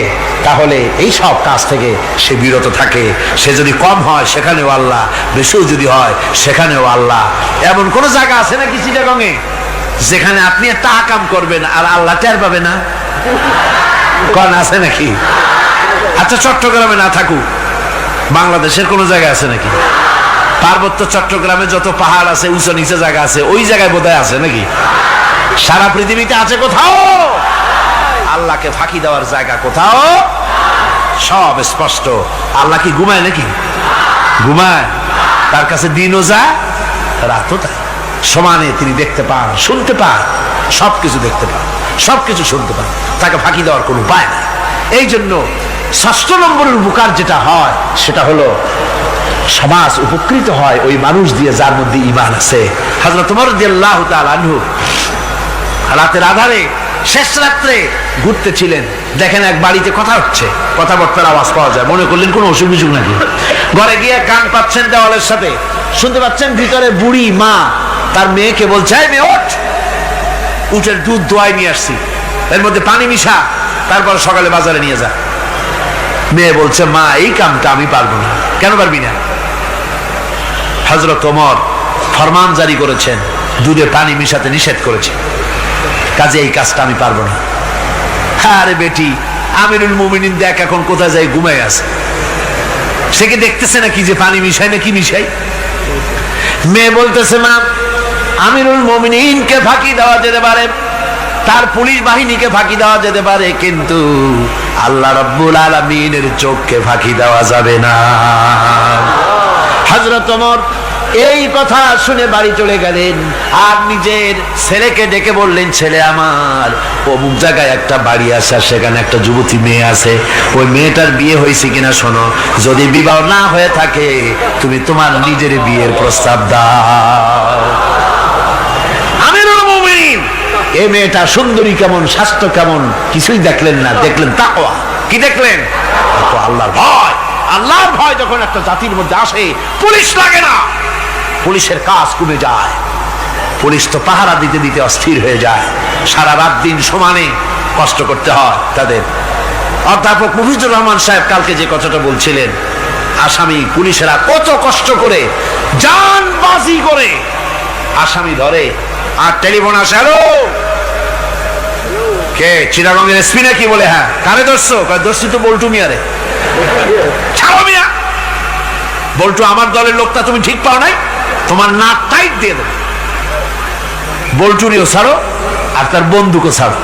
তাহলে এই সব কাজ থেকে সে বিরত থাকে। সে যদি কম হয় সেখানেও আল্লাহ, বেশিও যদি হয় সেখানেও আল্লাহ। এমন কোন জায়গা আছে নাকি চিটাগংয়ে যেখানে আপনি একটা আকাম করবেন আর আল্লাহ টের পাবে না? কোন আছে নাকি? আচ্ছা, চট্টগ্রামে না থাকুক, বাংলাদেশের কোন জায়গা আছে নাকি? পার্বত্য চট্টগ্রামে যত পাহাড় আছে, উঁচু নিচে জায়গা আছে, ওই জায়গায় বোধহয় আছে নাকি? সারা পৃথিবীতে আছে কোথাও? আল্লাহকে ফাঁকি দেওয়ার জায়গা কোথাও? সব স্পষ্ট। আল্লাহ কি ঘুমায় নাকি? ঘুমায়? তার কাছে দিনও যায়, রাতও তাই। সমানে তিনি দেখতে পান, শুনতে পান, সবকিছু দেখতে পান, সবকিছু শুনতে পান। তাকে ফাঁকি দেওয়ার কোনো উপায় নেই। এই জন্য 6 নম্বরের উপকার যেটা হয় সেটা হলো সমাজ উপকৃত হয় ওই মানুষ দিয়ে যার মধ্যে ঈমান আছে। হযরত ওমর রাদিয়াল্লাহু তাআলা আনহু রাতের আধারে শেষ রাত্রে ঘুরতেছিলেন, দেখেন এক বাড়িতে কথা হচ্ছে, কথাবার্তার আওয়াজ পাওয়া যায়। মনে করলেন কোনো অসুখ বিসুখ নাকি। ঘরে গিয়ে কান পাচ্ছেন দেওয়ালের সাথে, শুনতে পাচ্ছেন ভিতরে বুড়ি মা তার মেয়েকে বলছে, এই মেয়ে ওঠ, উটের দুধ দোয়াই নিয়ে আসছি, এর মধ্যে পানি মিশা, তারপর সকালে বাজারে নিয়ে যা। মেয়ে বলছে, মা এই কামটা আমি পারবো না। কেন পারবি না? হযরত ওমর ফরমান জারি করেছেন, দুধে পানি মিশাতে নিষেধ করেছেন, কাজে এই কাজটা আমি পারবো না। আরে বেটি, আমিরুল মুমিনিন দেখ এখন কোথায় যায়, ঘুমায় আছে, সে কি দেখতেছে নাকি যে পানি মিশাই না কি মিশাই? মেয়ে বলতেছে, মা আমিরুল মুমিনিনকে ফাঁকি দেওয়া যেতে পারে, তার পুলিশ বাহিনীকে ফাঁকি দেওয়া যেতে পারে, কিন্তু আল্লাহ রাব্বুল আলামিনের চোখকে ফাঁকি দেওয়া যাবে না। হযরত ওমর এই কথা শুনে বাড়ি চলে গেলেন আর নিজের ছেলেকে ডেকে বললেন, ছেলে আমার, অমুক জায়গায় একটা বাড়ি আছে, সেখানে একটা যুবতী মেয়ে আছে, ওই মেয়েটার বিয়ে হয়েছে কিনা শোনো, যদি বিবাহ না হয়ে থাকে তুমি তোমার নিজের বিয়ের প্রস্তাব দাও। আমিরুল মুমিনিন এই মেয়েটা সুন্দরী কেমন, স্বাস্থ্য কেমন কিছুই দেখলেন না, দেখলেন তাকওয়া। কি দেখলেন? আল্লাহর ভয়। আল্লাহর ভয় যখন একটা জাতির মধ্যে আসে, পুলিশ লাগে না, পুলিশের কাজ কমে যায়। পুলিশ তো পাহারা দিতে দিতে অস্থির হয়ে যায়, সারা রাত দিন সমানে কষ্ট করতে হয় তাদের। অধ্যাপক মুফিজুর রহমান সাহেব কালকে যে কথাটা বলছিলেন, আসামি পুলিশেরা কত কষ্ট করে জানবাজি করে আসামি ধরে, আর টেলিফোন আসে, হ্যালো কে, চিটাগংয়ের এসপি নাকি? বলে হ্যাঁ। কারে ধরছো? ধরছি তো বল্টু মিয়ারে। ছাড়ো মিয়া, বল্টু আমার দলের লোকটা তুমি ঠিক পাও নাই, তোমার নাক টাইট দিয়ে দেবে। বল্টুরিও ছাড়ো আর তার বন্দুকও ছাড়ো।